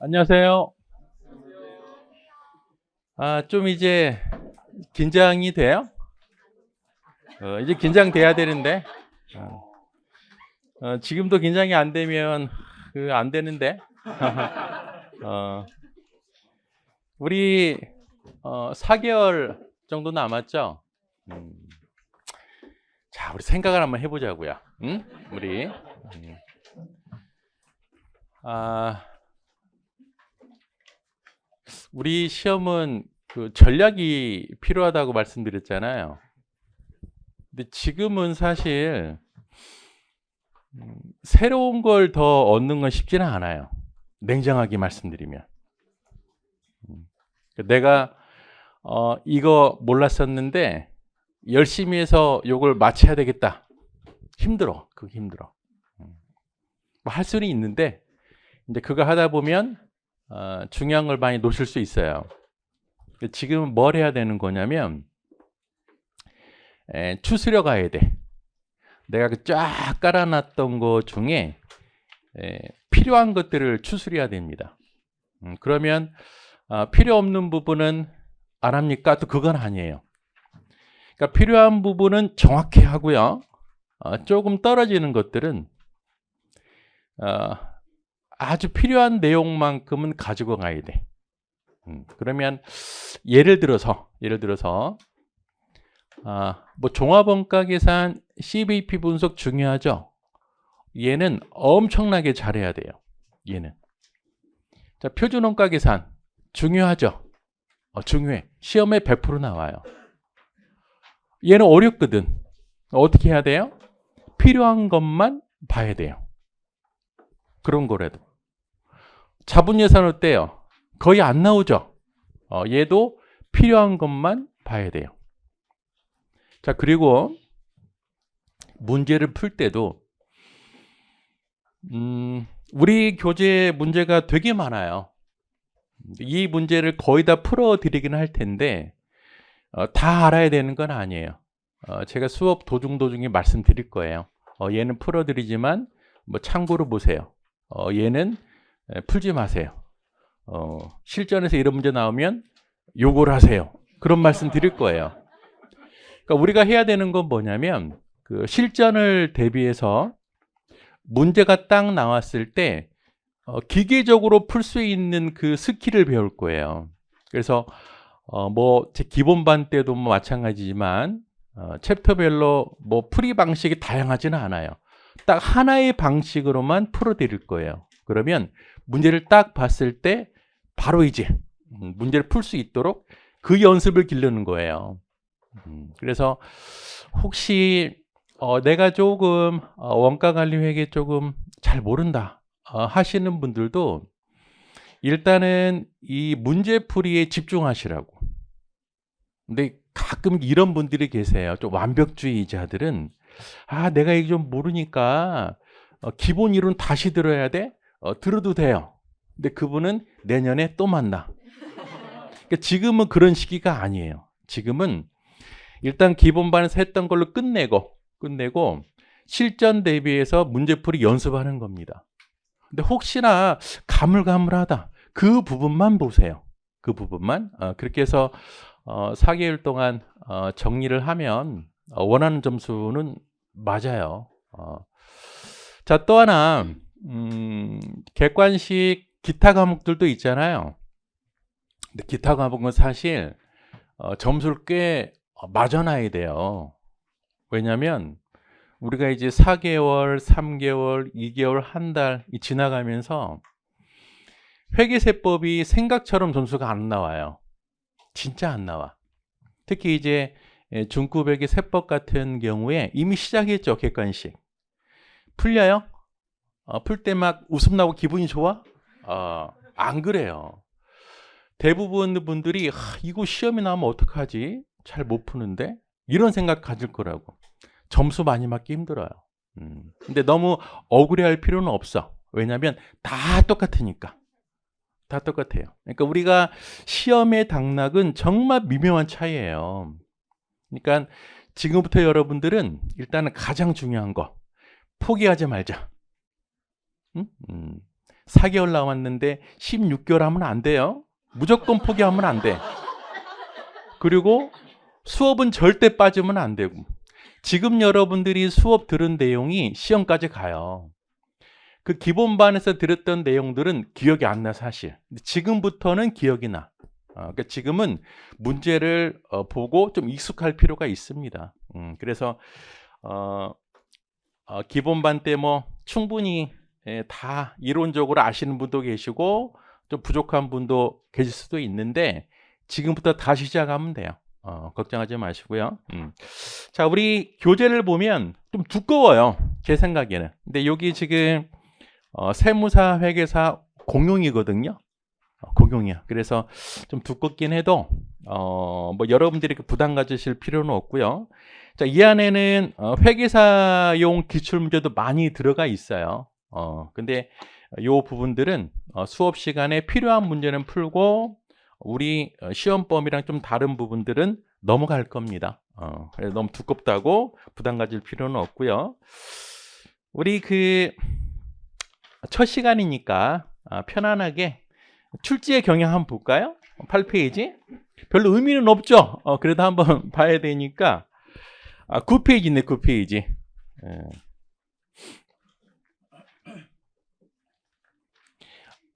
안녕하세요. 좀 이제 긴장이 돼요? 이제 긴장돼야 되는데. 지금도 긴장이 안 되면 안 되는데. 어, 우리 4개월 정도 남았죠? 음, 자, 우리 생각을 한번 해보자고요. 응? 우리. 아, 우리 시험은 그 전략이 필요하다고 말씀드렸잖아요. 근데 지금은 사실 새로운 걸 더 얻는 건 쉽지는 않아요. 냉정하게 말씀드리면. 내가 이거 몰랐었는데 열심히 해서 요걸 맞춰야 되겠다. 힘들어. 그게 힘들어. 뭐 할 수는 있는데 이제 그거 하다 보면 중요한 걸 많이 놓칠 수 있어요. 지금 뭘 해야 되는 거냐면 추스려 가야 돼. 내가 쫙 깔아놨던 것 중에 필요한 것들을 추스려야 됩니다. 그러면 필요 없는 부분은 안 합니까? 또 그건 아니에요. 그러니까 필요한 부분은 정확히 하고요. 조금 떨어지는 것들은 아주 필요한 내용만큼은 가지고 가야 돼. 그러면 예를 들어서 뭐 종합원가 계산 CVP 분석 중요하죠. 얘는 엄청나게 잘해야 돼요. 얘는. 자, 표준원가 계산 중요하죠. 중요해. 시험에 100% 나와요. 얘는 어렵거든. 어떻게 해야 돼요? 필요한 것만 봐야 돼요. 그런 거라도. 자본 예산 어때요? 거의 안 나오죠. 얘도 필요한 것만 봐야 돼요. 자, 그리고 문제를 풀 때도 우리 교재 문제가 되게 많아요. 이 문제를 거의 다 풀어드리긴 할 텐데 다 알아야 되는 건 아니에요. 제가 수업 도중에 말씀드릴 거예요. 얘는 풀어드리지만 뭐 참고로 보세요. 얘는 풀지 마세요. 실전에서 이런 문제 나오면 요걸 하세요. 그런 말씀 드릴 거예요. 그러니까 우리가 해야 되는 건 뭐냐면 그 실전을 대비해서 문제가 딱 나왔을 때 기계적으로 풀 수 있는 그 스킬을 배울 거예요. 그래서 뭐 제 기본반 때도 뭐 마찬가지지만 챕터별로 뭐 풀이 방식이 다양하지는 않아요. 딱 하나의 방식으로만 풀어드릴 거예요. 그러면 문제를 딱 봤을 때 바로 이제 문제를 풀 수 있도록 그 연습을 기르는 거예요. 그래서 혹시 내가 조금 원가관리회계 조금 잘 모른다 하시는 분들도 일단은 이 문제풀이에 집중하시라고. 근데 가끔 이런 분들이 계세요. 좀 완벽주의자들은 내가 이게 좀 모르니까 기본 이론 다시 들어야 돼? 들어도 돼요. 근데 그분은 내년에 또 만나. 그러니까 지금은 그런 시기가 아니에요. 지금은 일단 기본반에서 했던 걸로 끝내고 실전 대비해서 문제풀이 연습하는 겁니다. 근데 혹시나 가물가물하다. 그 부분만 보세요. 그 부분만. 그렇게 해서 4개월 동안 정리를 하면 원하는 점수는 맞아요. 자, 또 하나 객관식 기타 과목들도 있잖아요. 근데 기타 과목은 사실 점수를 꽤 맞아놔야 돼요. 왜냐하면 우리가 이제 4개월, 3개월, 2개월, 한 달이 지나가면서 회계세법이 생각처럼 점수가 안 나와요. 진짜 안 나와. 특히 이제 중급회계 세법 같은 경우에 이미 시작했죠. 객관식. 풀려요? 풀 때 막 웃음 나고 기분이 좋아? 안 그래요. 대부분 분들이 이거 시험이 나오면 어떡하지? 잘 못 푸는데? 이런 생각 가질 거라고. 점수 많이 맞기 힘들어요. 근데 너무 억울해할 필요는 없어. 왜냐하면 다 똑같으니까. 다 똑같아요. 그러니까 우리가 시험의 당락은 정말 미묘한 차이예요. 그러니까 지금부터 여러분들은 일단은 가장 중요한 거 포기하지 말자. 4개월 남았는데 16개월 하면 안 돼요. 무조건 포기하면 안 돼. 그리고 수업은 절대 빠지면 안 되고. 지금 여러분들이 수업 들은 내용이 시험까지 가요. 그 기본반에서 들었던 내용들은 기억이 안 나, 사실. 지금부터는 기억이 나. 그러니까 지금은 문제를 보고 좀 익숙할 필요가 있습니다. 그래서 기본반 때 뭐 충분히 다 이론적으로 아시는 분도 계시고 좀 부족한 분도 계실 수도 있는데 지금부터 다시 시작하면 돼요. 걱정하지 마시고요. 자, 우리 교재를 보면 좀 두꺼워요. 제 생각에는. 근데 여기 지금 세무사, 회계사 공용이거든요. 공용이야. 그래서 좀 두껍긴 해도 뭐 여러분들이 부담 가지실 필요는 없고요. 자, 이 안에는 회계사용 기출문제도 많이 들어가 있어요. 근데 요 부분들은 수업 시간에 필요한 문제는 풀고 우리 시험범위랑 좀 다른 부분들은 넘어갈 겁니다. 그래서 너무 두껍다고 부담 가질 필요는 없고요. 우리 첫 시간이니까 편안하게 출제의 경향 한번 볼까요? 8페이지. 별로 의미는 없죠. 그래도 한번 봐야 되니까 9페이지네, 9페이지.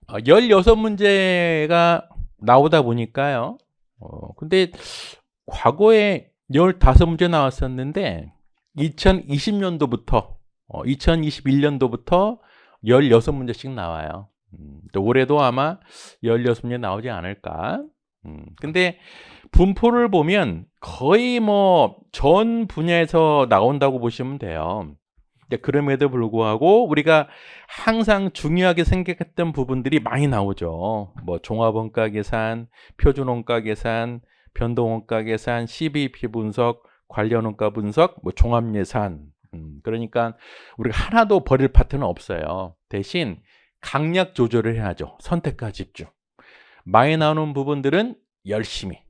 16문제가 나오다 보니까요. 근데 과거에 15문제 나왔었는데 2020년도부터 2021년도부터 16문제씩 나와요. 올해도 아마 16문제 나오지 않을까. 근데 분포를 보면 거의 뭐 전 분야에서 나온다고 보시면 돼요. 그럼에도 불구하고 우리가 항상 중요하게 생각했던 부분들이 많이 나오죠. 뭐 종합원가 계산, 표준원가 계산, 변동원가 계산, CBP 분석, 관련원가 분석, 뭐 종합예산. 그러니까 우리가 하나도 버릴 파트는 없어요. 대신 강약 조절을 해야죠. 선택과 집중. 많이 나오는 부분들은 열심히.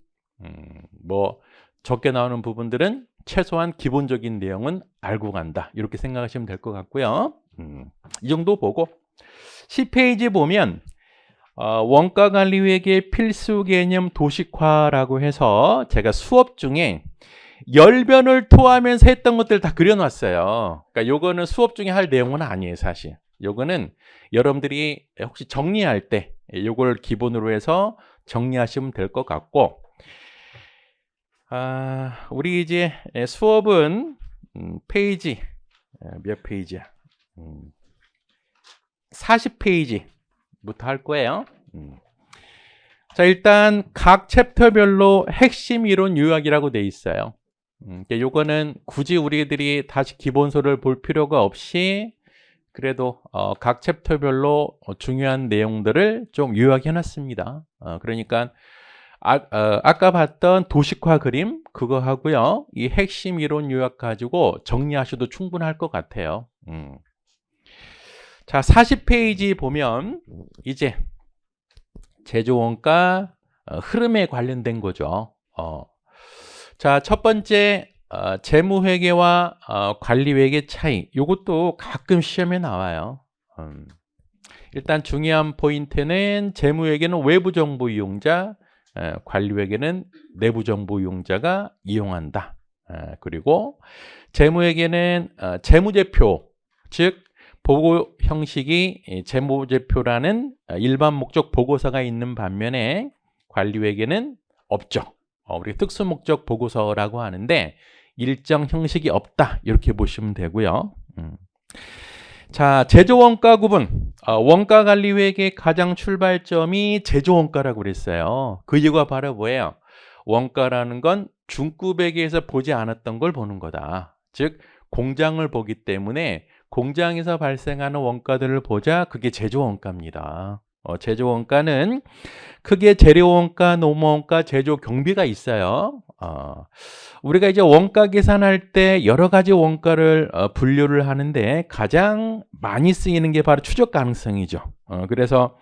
뭐 적게 나오는 부분들은 최소한 기본적인 내용은 알고 간다. 이렇게 생각하시면 될 것 같고요. 이 정도 보고 10페이지 보면 원가관리회계 필수 개념 도식화라고 해서 제가 수업 중에 열변을 토하면서 했던 것들 다 그려놨어요. 그러니까 요거는 수업 중에 할 내용은 아니에요, 사실. 요거는 여러분들이 혹시 정리할 때 요걸 기본으로 해서 정리하시면 될 것 같고, 우리 이제 수업은 페이지 몇 페이지야? 40페이지부터 할 거예요. 자, 일단 각 챕터별로 핵심 이론 요약이라고 돼 있어요. 요거는 굳이 우리들이 다시 기본서를 볼 필요가 없이 그래도 각 챕터별로 중요한 내용들을 좀 요약해 놨습니다. 그러니까 아까 봤던 도식화 그림 그거 하고요. 이 핵심 이론 요약 가지고 정리하셔도 충분할 것 같아요. 자, 40페이지 보면 이제 제조원가 흐름에 관련된 거죠. 자, 첫 번째 재무회계와 관리회계 차이. 이것도 가끔 시험에 나와요. 일단 중요한 포인트는 재무회계는 외부 정보 이용자, 관리회계는 내부 정보 이용자가 이용한다. 그리고 재무회계는 재무제표, 즉 보고 형식이 재무제표라는 일반 목적 보고서가 있는 반면에 관리회계는 없죠. 우리 특수목적 보고서라고 하는데 일정 형식이 없다. 이렇게 보시면 되고요. 자, 제조원가 구분. 원가관리회계의 가장 출발점이 제조원가라고 그랬어요. 그 이유가 바로 뭐예요? 원가라는 건 중급회계에서 보지 않았던 걸 보는 거다. 즉 공장을 보기 때문에 공장에서 발생하는 원가들을 보자. 그게 제조원가입니다. 제조원가는 크게 재료원가, 노무원가, 제조 경비가 있어요. 우리가 이제 원가 계산할 때 여러 가지 원가를 분류를 하는데 가장 많이 쓰이는 게 바로 추적 가능성이죠. 그래서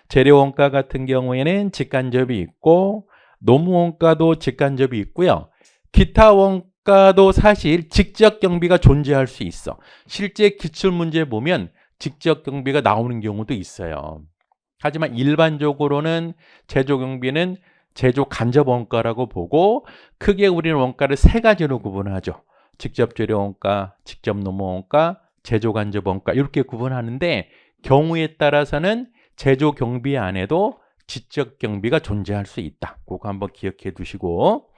재료원가 같은 경우에는 직간접이 있고 노무원가도 직간접이 있고요. 기타 원가도 사실 직접 경비가 존재할 수 있어. 실제 기출문제 보면 직접 경비가 나오는 경우도 있어요. 하지만 일반적으로는 제조 경비는 제조 간접 원가라고 보고 크게 우리는 원가를 세 가지로 구분하죠. 직접 재료 원가, 직접 노무 원가, 제조 간접 원가 이렇게 구분하는데 경우에 따라서는 제조 경비 안에도 지적 경비가 존재할 수 있다. 그거 한번 기억해 두시고.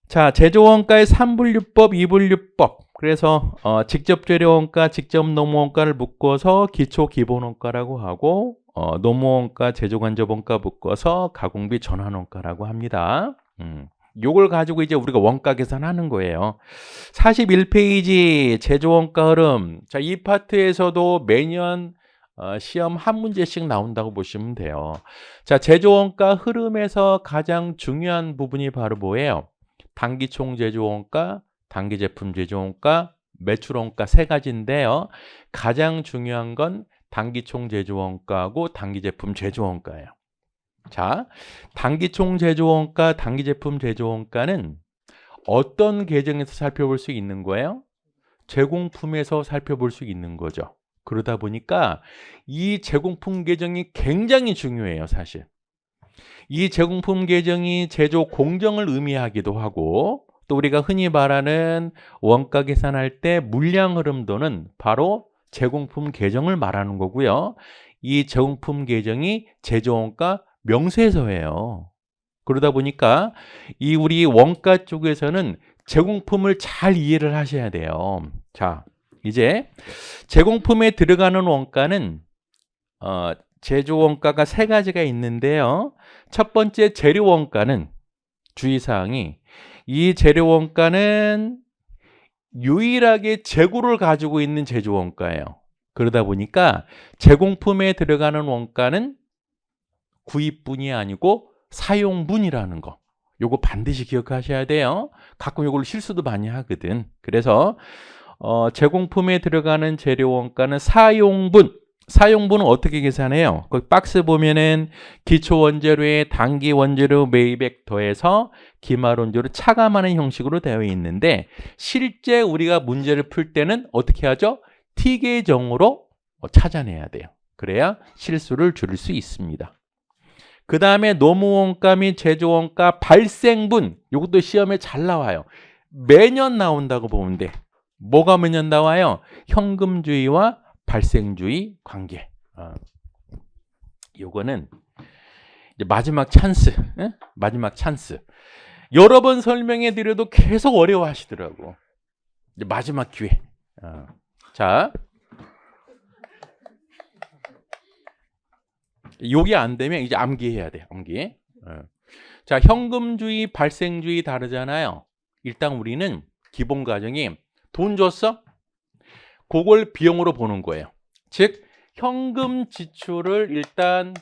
자, 제조 원가의 3분류법, 2분류법. 그래서 직접 재료 원가, 직접 노무 원가를 묶어서 기초 기본 원가라고 하고 노무 원가, 제조 간접 원가 묶어서 가공비 전환 원가라고 합니다. 요걸 가지고 이제 우리가 원가 계산하는 거예요. 41페이지 제조 원가 흐름. 자, 이 파트에서도 매년 시험 한 문제씩 나온다고 보시면 돼요. 자, 제조 원가 흐름에서 가장 중요한 부분이 바로 뭐예요? 단기 총 제조 원가, 단기 제품 제조 원가, 매출 원가 세 가지인데요. 가장 중요한 건 단기 총 제조 원가하고 단기 제품 제조 원가예요. 자, 단기 총 제조 원가, 단기 제품 제조 원가는 어떤 계정에서 살펴볼 수 있는 거예요? 제공품에서 살펴볼 수 있는 거죠. 그러다 보니까 이 제공품 계정이 굉장히 중요해요, 사실. 이 제공품 계정이 제조 공정을 의미하기도 하고 또 우리가 흔히 말하는 원가 계산할 때 물량 흐름도는 바로 제공품 계정을 말하는 거고요. 이 제공품 계정이 제조원가 명세서예요. 그러다 보니까 이 우리 원가 쪽에서는 제공품을 잘 이해를 하셔야 돼요. 자, 이제 제공품에 들어가는 원가는 제조 원가가 세 가지가 있는데요. 첫 번째 재료 원가는 주의사항이 이 재료 원가는 유일하게 재고를 가지고 있는 제조 원가예요. 그러다 보니까 제공품에 들어가는 원가는 구입분이 아니고 사용분이라는 거. 요거 반드시 기억하셔야 돼요. 가끔 요걸 실수도 많이 하거든. 그래서 제공품에 들어가는 재료 원가는 사용분. 사용분은 어떻게 계산해요? 거기 박스 보면은 기초 원재료에 단기 원재료 매입액 더해서 기말 원재료 차감하는 형식으로 되어 있는데 실제 우리가 문제를 풀 때는 어떻게 하죠? T 계정으로 찾아내야 돼요. 그래야 실수를 줄일 수 있습니다. 그 다음에 노무원가 및 제조원가 발생분. 이것도 시험에 잘 나와요. 매년 나온다고 보면 돼. 뭐가 매년 나와요? 현금주의와 발생주의 관계. 요거는 이제 마지막 찬스. 마지막 찬스. 여러 번 설명해 드려도 계속 어려워 하시더라고. 이제 마지막 기회. 자. 요게 안 되면 이제 암기해야 돼. 암기. 자, 현금주의, 발생주의 다르잖아요. 일단 우리는 기본 과정이 돈 줬어? 그걸 비용으로 보는 거예요. 즉 현금 지출을 일단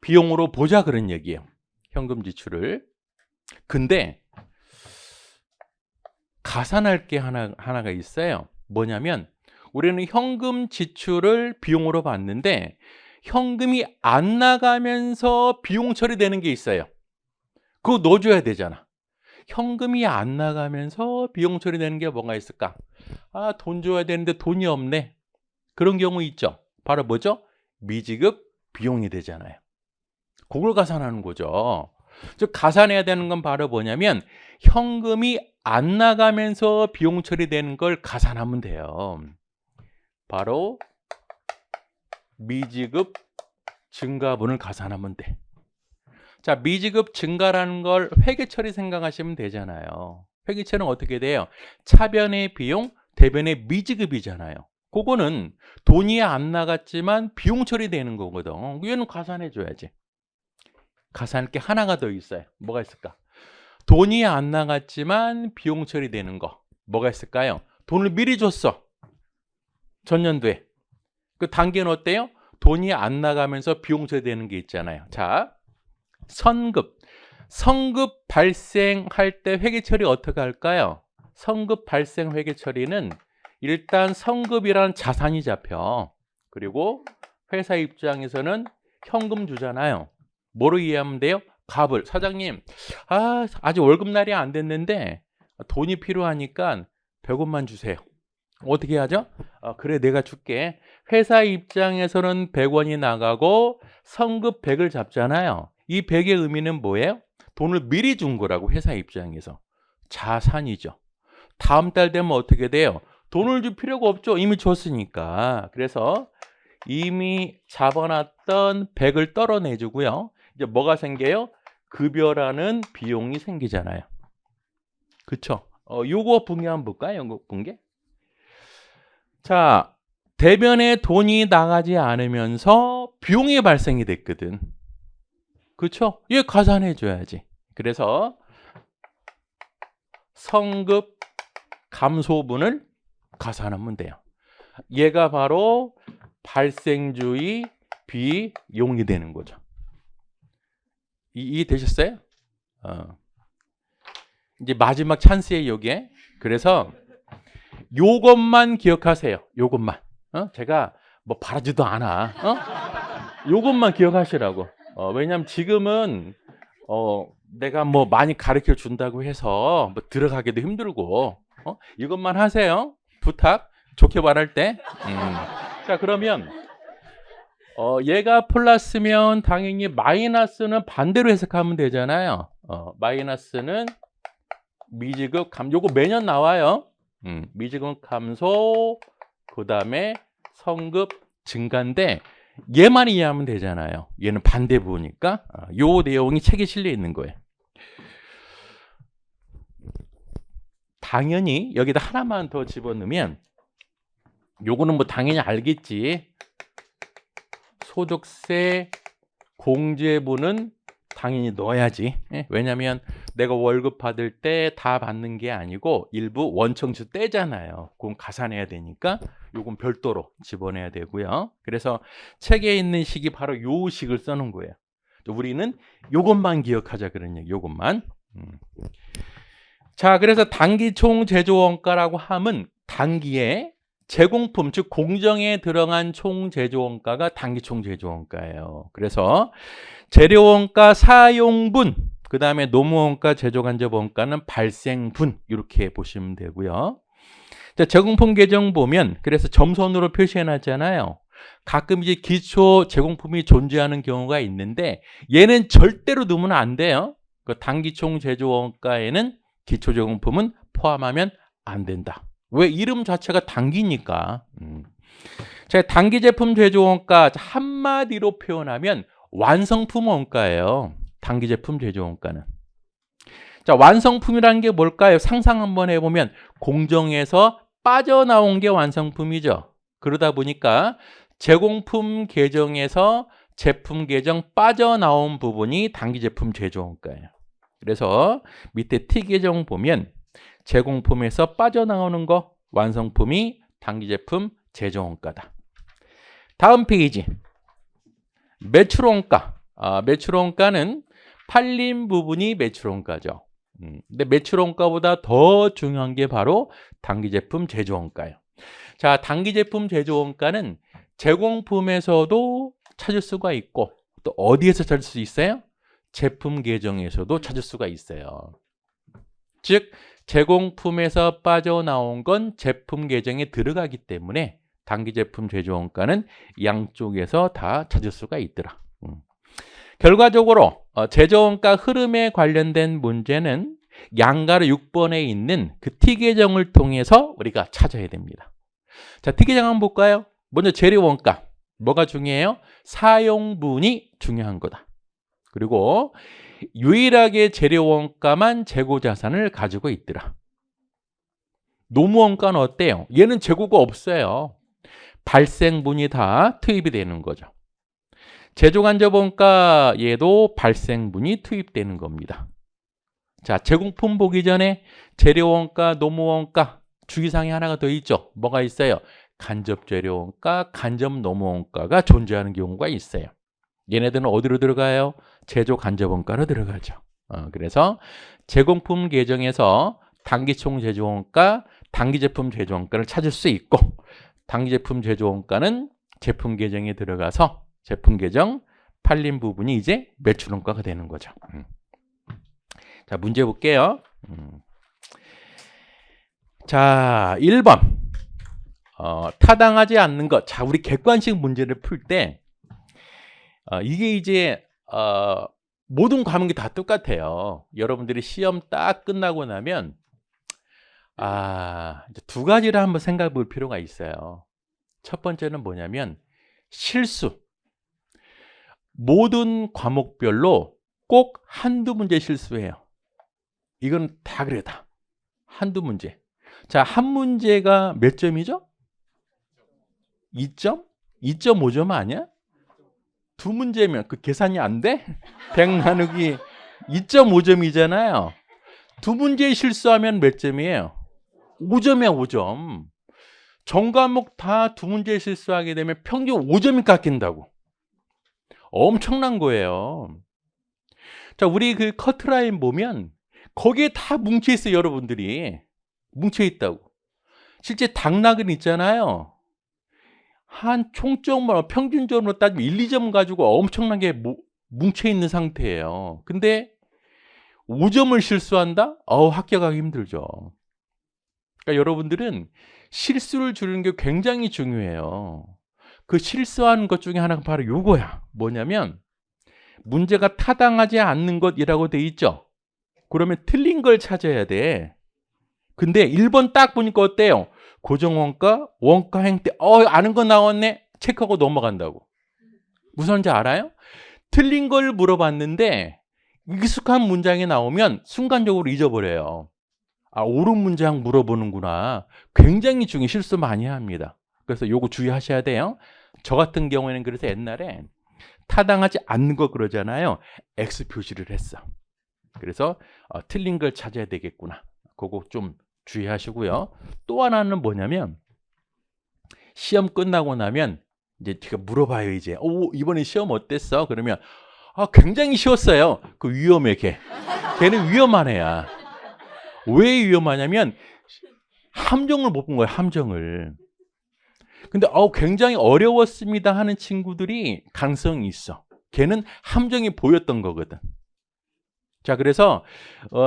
비용으로 보자 그런 얘기예요. 현금 지출을. 근데 가산할 게 하나가 있어요. 뭐냐면 우리는 현금 지출을 비용으로 봤는데 현금이 안 나가면서 비용 처리되는 게 있어요. 그거 넣어줘야 되잖아. 현금이 안 나가면서 비용 처리되는 게 뭐가 있을까? 아, 돈 줘야 되는데 돈이 없네. 그런 경우 있죠. 바로 뭐죠? 미지급 비용이 되잖아요. 그걸 가산하는 거죠. 즉 가산해야 되는 건 바로 뭐냐면 현금이 안 나가면서 비용 처리되는 걸 가산하면 돼요. 바로 미지급 증가분을 가산하면 돼. 자, 미지급 증가라는 걸 회계처리 생각하시면 되잖아요. 회계처리는 어떻게 돼요? 차변의 비용, 대변의 미지급이잖아요. 그거는 돈이 안 나갔지만 비용 처리되는 거거든. 얘는 가산해 줘야지. 가산할 게 하나가 더 있어요. 뭐가 있을까? 돈이 안 나갔지만 비용 처리되는 거. 뭐가 있을까요? 돈을 미리 줬어. 전년도에. 그 단계는 어때요? 돈이 안 나가면서 비용 처리되는 게 있잖아요. 자, 선급. 선급 발생할 때 회계처리 어떻게 할까요? 선급 발생 회계처리는 일단 선급이라는 자산이 잡혀. 그리고 회사 입장에서는 현금 주잖아요. 뭐로 이해하면 돼요? 갑을. 사장님, 아직 월급날이 안 됐는데 돈이 필요하니까 100원만 주세요. 어떻게 하죠? 그래 내가 줄게. 회사 입장에서는 100원이 나가고 성급 100을 잡잖아요. 이 100의 의미는 뭐예요? 돈을 미리 준 거라고 회사 입장에서. 자산이죠. 다음 달 되면 어떻게 돼요? 돈을 줄 필요가 없죠. 이미 줬으니까. 그래서 이미 잡아놨던 100을 떨어내주고요. 이제 뭐가 생겨요? 급여라는 비용이 생기잖아요. 그쵸? 요거 분계 한번 볼까요? 요거 분계. 자, 대변에 돈이 나가지 않으면서 비용이 발생이 됐거든. 그쵸? 이거 가산해줘야지. 그래서 성급 감소분을 가산하면 돼요. 얘가 바로 발생주의 비용이 되는 거죠. 이해되셨어요? 이제 마지막 찬스예요, 요게. 그래서 요것만 기억하세요. 요것만. 제가 뭐 바라지도 않아. 요것만 기억하시라고. 왜냐면 지금은 내가 뭐 많이 가르쳐 준다고 해서 뭐 들어가기도 힘들고 이것만 하세요. 부탁. 좋게 말할 때. 자, 그러면 얘가 플러스면 당연히 마이너스는 반대로 해석하면 되잖아요. 마이너스는 미지급 감소. 요거 매년 나와요. 미지급 감소, 그 다음에 성급 증가인데 얘만 이해하면 되잖아요. 얘는 반대 부호니까 요 내용이 책에 실려 있는 거예요. 당연히 여기다 하나만 더 집어넣으면 요거는 뭐 당연히 알겠지. 소득세 공제분은 당연히 넣어야지. 왜냐하면 내가 월급 받을 때 다 받는 게 아니고 일부 원청수 떼잖아요. 그건 가산해야 되니까 요건 별도로 집어내야 되고요. 그래서 책에 있는 식이 바로 요 식을 써놓은 거예요. 우리는 요것만 기억하자 그런 얘기. 요것만. 자, 그래서 단기 총 제조원가라고 하면 단기에 제공품, 즉 공정에 들어간 총 제조원가가 단기 총 제조원가예요. 그래서 재료원가 사용분, 그 다음에 노무원가, 제조간접원가는 발생분 이렇게 보시면 되고요. 자, 제공품 계정 보면 그래서 점선으로 표시해놨잖아요. 가끔 이제 기초 제공품이 존재하는 경우가 있는데 얘는 절대로 넣으면 안 돼요. 그 단기 총 제조원가에는 기초 제공품은 포함하면 안 된다. 왜? 이름 자체가 단기니까. 자, 단기 제품 제조원가 한마디로 표현하면 완성품 원가예요. 단기 제품 제조원가는. 자, 완성품이라는 게 뭘까요? 상상 한번 해보면 공정에서 빠져나온 게 완성품이죠. 그러다 보니까 제공품 계정에서 제품 계정 빠져나온 부분이 단기 제품 제조원가예요. 그래서 밑에 T 계정 보면 제공품에서 빠져나오는 거 완성품이 단기 제품 제조원가다. 다음 페이지. 매출원가. 매출원가는 팔린 부분이 매출원가죠. 근데 매출원가보다 더 중요한 게 바로 단기 제품 제조원가예요. 자, 단기 제품 제조원가는 제공품에서도 찾을 수가 있고 또 어디에서 찾을 수 있어요? 제품 계정에서도 찾을 수가 있어요. 즉 제공품에서 빠져나온 건 제품 계정에 들어가기 때문에 단기 제품 제조원가는 양쪽에서 다 찾을 수가 있더라. 결과적으로 제조원가 흐름에 관련된 문제는 양가로 6번에 있는 그 T 계정을 통해서 우리가 찾아야 됩니다. 자, T 계정 한번 볼까요? 먼저 재료원가. 뭐가 중요해요? 사용분이 중요한 거다. 그리고 유일하게 재료원가만 재고자산을 가지고 있더라. 노무원가는 어때요? 얘는 재고가 없어요. 발생분이 다 투입이 되는 거죠. 제조간접원가 얘도 발생분이 투입되는 겁니다. 자, 제공품 보기 전에 재료원가, 노무원가 주기사항이 하나가 더 있죠. 뭐가 있어요? 간접재료원가, 간접노무원가가 존재하는 경우가 있어요. 얘네들은 어디로 들어가요? 제조간접원가로 들어가죠. 그래서 제공품 계정에서 단기총 제조원가, 단기제품 제조원가를 찾을 수 있고 단기제품 제조원가는 제품 계정에 들어가서 제품 계정 팔린 부분이 이제 매출원가가 되는 거죠. 자, 문제 볼게요. 자, 1번. 타당하지 않는 것. 자, 우리 객관식 문제를 풀 때 이게 이제 모든 과목이 다 똑같아요. 여러분들이 시험 딱 끝나고 나면 이제 두 가지를 한번 생각해 볼 필요가 있어요. 첫 번째는 뭐냐면 실수. 모든 과목별로 꼭 한두 문제 실수해요. 이건 다 그래 다. 한두 문제. 자, 한 문제가 몇 점이죠? 2점? 2.5점 아니야? 두 문제면 그 계산이 안 돼? 100 나누기 2.5점이잖아요. 두 문제 실수하면 몇 점이에요? 5점이야, 5점. 전 과목 다 두 문제 실수하게 되면 평균 5점이 깎인다고. 엄청난 거예요. 자, 우리 그 커트라인 보면 거기에 다 뭉쳐 있어요, 여러분들이. 뭉쳐 있다고. 실제 당락은 있잖아요. 한 총점으로 평균점으로 따지면 1, 2점 가지고 엄청나게 뭉쳐 있는 상태예요. 근데 5점을 실수한다? 합격하기 힘들죠. 그러니까 여러분들은 실수를 줄이는 게 굉장히 중요해요. 그 실수하는 것 중에 하나가 바로 요거야. 뭐냐면 문제가 타당하지 않는 것이라고 돼 있죠. 그러면 틀린 걸 찾아야 돼. 근데 1번 딱 보니까 어때요? 고정원가, 원가, 행태. 아는 거 나왔네. 체크하고 넘어간다고. 무슨 말인지 알아요? 틀린 걸 물어봤는데 익숙한 문장이 나오면 순간적으로 잊어버려요. 옳은 문장 물어보는구나. 굉장히 중요해. 실수 많이 합니다. 그래서 요거 주의하셔야 돼요. 저 같은 경우에는 그래서 옛날에 타당하지 않는 거 그러잖아요. X 표시를 했어. 그래서 틀린 걸 찾아야 되겠구나. 그거 좀 주의하시고요. 또 하나는 뭐냐면 시험 끝나고 나면 이제 제가 물어봐요. 이제 이번에 시험 어땠어? 그러면 굉장히 쉬웠어요. 그 위험해 걔. 걔는 위험한 애야. 왜 위험하냐면 함정을 못 본 거예요. 함정을. 근데 굉장히 어려웠습니다 하는 친구들이 가능성이 있어. 걔는 함정이 보였던 거거든. 자, 그래서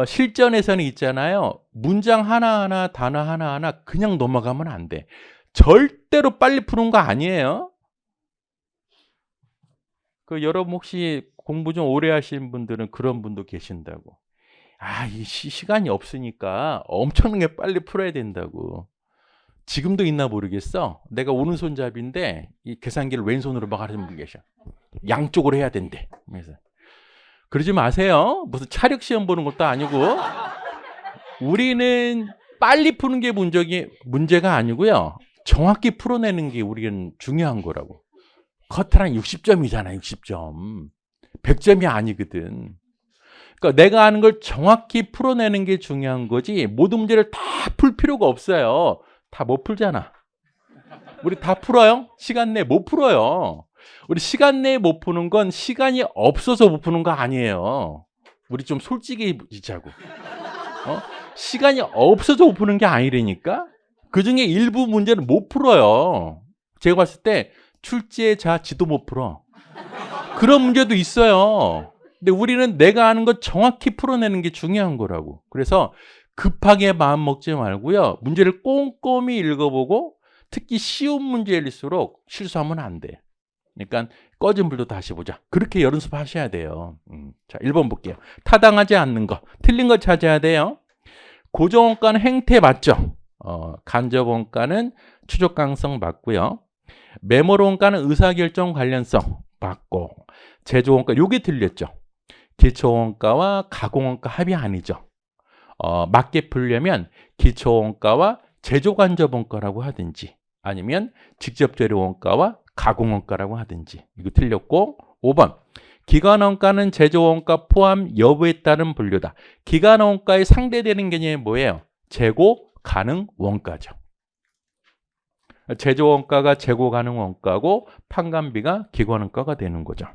실전에서는 있잖아요. 문장 하나하나 단어 하나하나 그냥 넘어가면 안 돼. 절대로 빨리 푸는 거 아니에요. 여러분 혹시 공부 좀 오래 하신 분들은 그런 분도 계신다고. 이 시간이 없으니까 엄청나게 빨리 풀어야 된다고. 지금도 있나 모르겠어. 내가 오른손잡이인데 이 계산기를 왼손으로 막 하는 분 계셔. 양쪽으로 해야 된대. 그래서 그러지 마세요. 무슨 차력 시험 보는 것도 아니고. 우리는 빨리 푸는 게 문제가 아니고요. 정확히 풀어내는 게 우리는 중요한 거라고. 커트란 60점이잖아, 60점. 100점이 아니거든. 그러니까 내가 아는 걸 정확히 풀어내는 게 중요한 거지 모든 문제를 다 풀 필요가 없어요. 다 못 풀잖아. 우리 다 풀어요? 시간 내에 못 풀어요. 우리 시간 내에 못 푸는 건 시간이 없어서 못 푸는 거 아니에요. 우리 좀 솔직히 지자고. 시간이 없어서 못 푸는 게 아니라니까. 그중에 일부 문제는 못 풀어요. 제가 봤을 때 출제자 지도 못 풀어. 그런 문제도 있어요. 근데 우리는 내가 아는 것 정확히 풀어내는 게 중요한 거라고. 그래서 급하게 마음 먹지 말고요. 문제를 꼼꼼히 읽어보고 특히 쉬운 문제일수록 실수하면 안 돼. 그러니까 꺼진 불도 다시 보자. 그렇게 연습하셔야 돼요. 자, 1번 볼게요. 타당하지 않는 거. 틀린 걸 찾아야 돼요. 고정원가는 행태 맞죠? 간접원가는 추적 가능성 맞고요. 메모원가는 의사결정 관련성 맞고. 제조원가 요게 틀렸죠. 기초원가와 가공원가 합이 아니죠. 맞게 풀려면 기초원가와 제조간접원가라고 하든지 아니면 직접재료원가와 가공원가라고 하든지. 이거 틀렸고. 5번 기간원가는 제조원가 포함 여부에 따른 분류다. 기간원가에 상대되는 개념이 뭐예요? 재고 가능 원가죠. 제조원가가 재고 가능 원가고 판관비가 기관원가가 되는 거죠.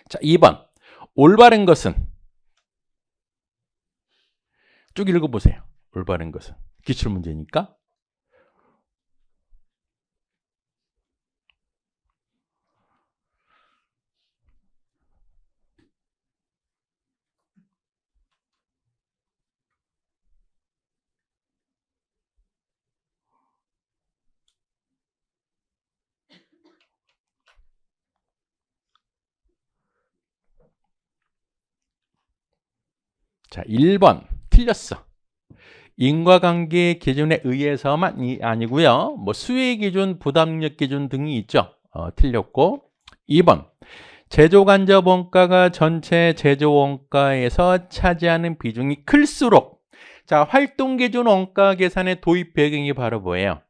자, 2번 올바른 것은 쭉 읽어보세요. 올바른 것은 기출문제니까. 자, 1번 틀렸어. 인과관계 기준에 의해서만이 아니고요. 뭐 수혜 기준, 부담력 기준 등이 있죠. 틀렸고. 2번 제조간접 원가가 전체 제조 원가에서 차지하는 비중이 클수록, 자, 활동 기준 원가 계산의 도입 배경이 바로 뭐예요?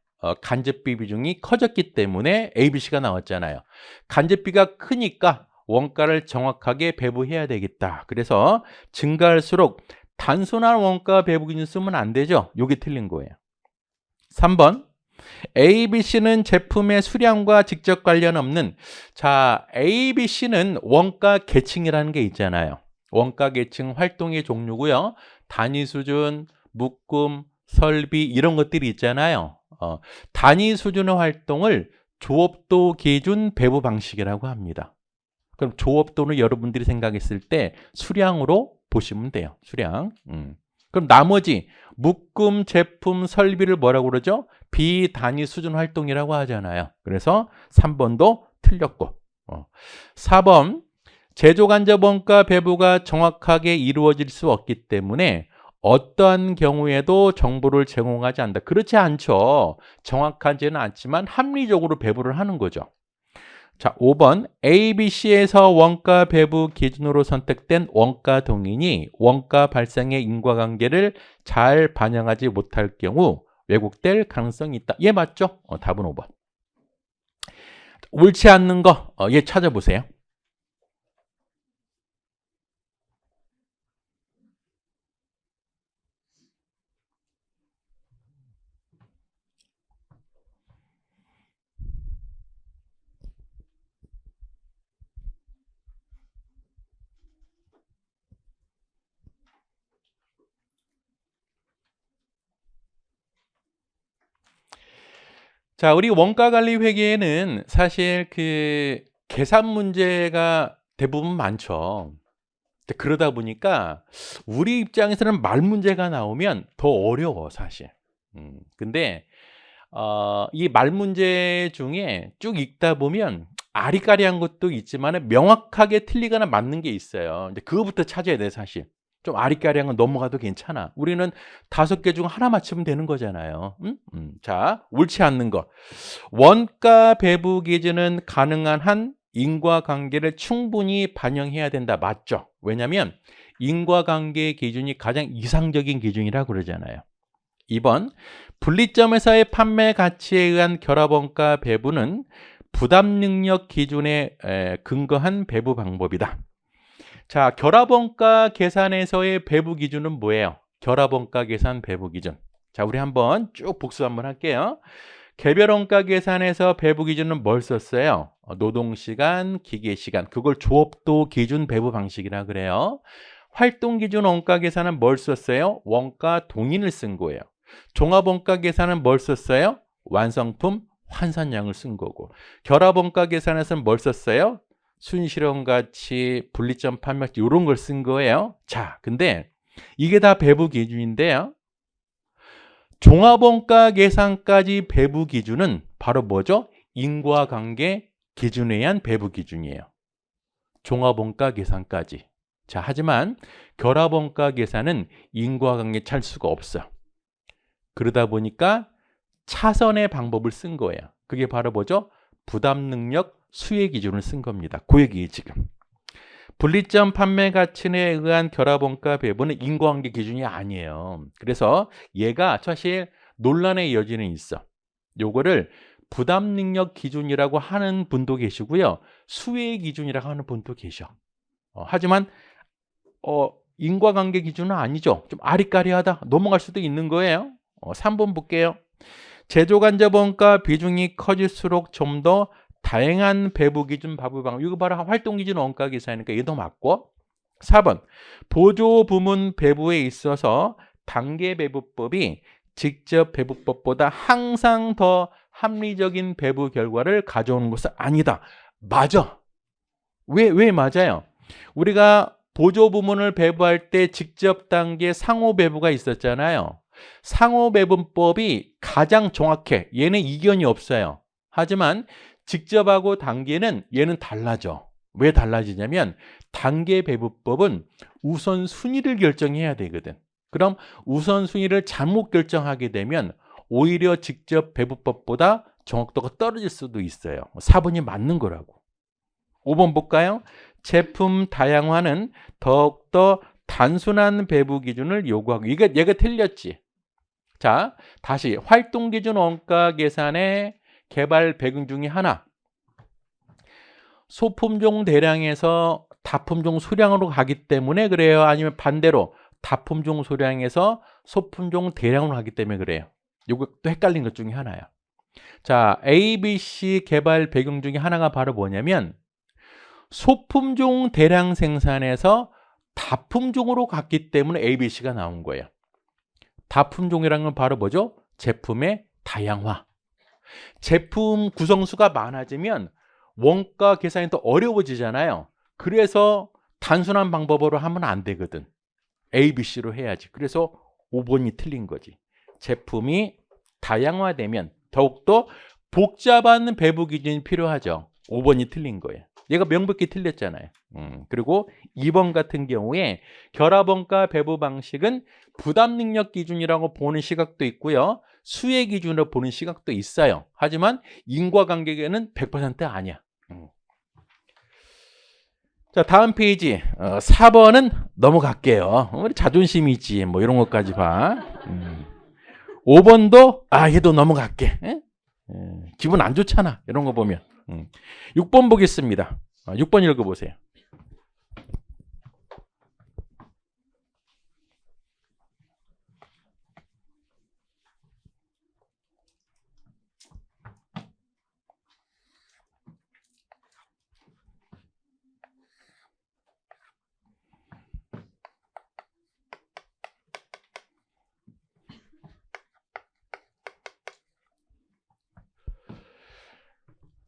간접비 비중이 커졌기 때문에 ABC가 나왔잖아요. 간접비가 크니까 원가를 정확하게 배부해야 되겠다. 그래서 증가할수록 단순한 원가 배부 기준 쓰면 안 되죠. 여기 틀린 거예요. 3번 ABC는 제품의 수량과 직접 관련 없는, 자, ABC는 원가 계층이라는 게 있잖아요. 원가 계층 활동의 종류고요. 단위 수준, 묶음, 설비 이런 것들이 있잖아요. 단위 수준의 활동을 조업도 기준 배부 방식이라고 합니다. 그럼 조업도는 여러분들이 생각했을 때 수량으로 보시면 돼요. 수량. 그럼 나머지 묶음, 제품, 설비를 뭐라고 그러죠? 비단위 수준 활동이라고 하잖아요. 그래서 3번도 틀렸고. 4번 제조간접 원가 배부가 정확하게 이루어질 수 없기 때문에 어떠한 경우에도 정보를 제공하지 않는다. 그렇지 않죠. 정확하지는 않지만 합리적으로 배부를 하는 거죠. 자, 5번 ABC에서 원가 배부 기준으로 선택된 원가 동인이 원가 발생의 인과관계를 잘 반영하지 못할 경우 왜곡될 가능성이 있다. 얘 맞죠? 답은 5번. 옳지 않는 거 얘 찾아보세요. 자, 우리 원가관리 회계에는 사실 그 계산 문제가 대부분 많죠. 그러다 보니까 우리 입장에서는 말 문제가 나오면 더 어려워 사실. 근데 이 말 문제 중에 쭉 읽다 보면 아리까리한 것도 있지만 명확하게 틀리거나 맞는 게 있어요. 근데 그거부터 찾아야 돼 사실. 좀 아리까리한 건 넘어가도 괜찮아. 우리는 5개 중 하나 맞추면 되는 거잖아요. 자, 옳지 않는 거. 원가 배부 기준은 가능한 한 인과관계를 충분히 반영해야 된다. 맞죠? 왜냐하면 인과관계 기준이 가장 이상적인 기준이라고 그러잖아요. 2번 분리점에서의 판매 가치에 의한 결합원가 배부는 부담 능력 기준에 근거한 배부 방법이다. 자, 결합원가 계산에서의 배부 기준은 뭐예요? 결합원가 계산 배부 기준. 자, 우리 한번 쭉 복수 한번 할게요. 개별원가 계산에서 배부 기준은 뭘 썼어요? 노동시간, 기계시간. 그걸 조업도 기준 배부 방식이라 그래요. 활동 기준 원가 계산은 뭘 썼어요? 원가 동인을 쓴 거예요. 종합원가 계산은 뭘 썼어요? 완성품, 환산량을 쓴 거고. 결합원가 계산에서는 뭘 썼어요? 순실현 가치, 분리점 판매 이런 걸 쓴 거예요. 자, 근데 이게 다 배부 기준인데요. 종합원가 계산까지 배부 기준은 바로 뭐죠? 인과관계 기준에 의한 배부 기준이에요. 종합원가 계산까지. 자, 하지만 결합원가 계산은 인과관계 찰 수가 없어. 그러다 보니까 차선의 방법을 쓴 거예요. 그게 바로 뭐죠? 부담 능력 수혜 기준을 쓴 겁니다. 그 얘기예요, 지금. 분리점 판매 가치에 의한 결합원가 배부는 인과관계 기준이 아니에요. 그래서 얘가 사실 논란의 여지는 있어. 요거를 부담 능력 기준이라고 하는 분도 계시고요. 수혜 기준이라고 하는 분도 계셔. 하지만 인과관계 기준은 아니죠. 좀 아리까리하다. 넘어갈 수도 있는 거예요. 3번 볼게요. 제조간접 원가 비중이 커질수록 좀 더 다양한 배부 기준 배부 방법. 이거 바로 활동 기준 원가 계산이니까 얘도 맞고. 4번 보조 부문 배부에 있어서 단계 배부법이 직접 배부법보다 항상 더 합리적인 배부 결과를 가져오는 것은 아니다. 맞아. 왜 맞아요? 우리가 보조 부문을 배부할 때 직접 단계 상호 배부가 있었잖아요. 상호 배분법이 가장 정확해. 얘는 이견이 없어요. 하지만 직접하고 단계는 얘는 달라져. 왜 달라지냐면 단계 배부법은 우선순위를 결정해야 되거든. 그럼 우선순위를 잘못 결정하게 되면 오히려 직접 배부법보다 정확도가 떨어질 수도 있어요. 4번이 맞는 거라고. 5번 볼까요? 제품 다양화는 더욱더 단순한 배부 기준을 요구하고, 얘가 틀렸지. 자, 다시 활동 기준 원가 계산의 개발 배경 중에 하나. 소품종 대량에서 다품종 수량으로 가기 때문에 그래요? 아니면 반대로 다품종 수량에서 소품종 대량으로 가기 때문에 그래요? 이것도 헷갈린 것 중에 하나야. 자, ABC 개발 배경 중에 하나가 바로 뭐냐면 소품종 대량 생산에서 다품종으로 갔기 때문에 ABC가 나온 거예요. 다품종이라는 건 바로 뭐죠? 제품의 다양화. 제품 구성수가 많아지면 원가 계산이 더 어려워지잖아요. 그래서 단순한 방법으로 하면 안 되거든. ABC로 해야지. 그래서 5번이 틀린 거지. 제품이 다양화되면 더욱더 복잡한 배부 기준이 필요하죠. 5번이 틀린 거예요. 얘가 명백히 틀렸잖아요. 그리고 2번 같은 경우에 결합원가 배부 방식은 부담 능력 기준이라고 보는 시각도 있고요. 수혜 기준으로 보는 시각도 있어요. 하지만 인과관계는 100% 아니야. 자, 다음 페이지 4번은 넘어갈게요. 우리 자존심이 있지 뭐 이런 것까지 봐. 5번도 얘도 넘어갈게. 기분 안 좋잖아 이런 거 보면. 6번 보겠습니다. 6번 읽어보세요.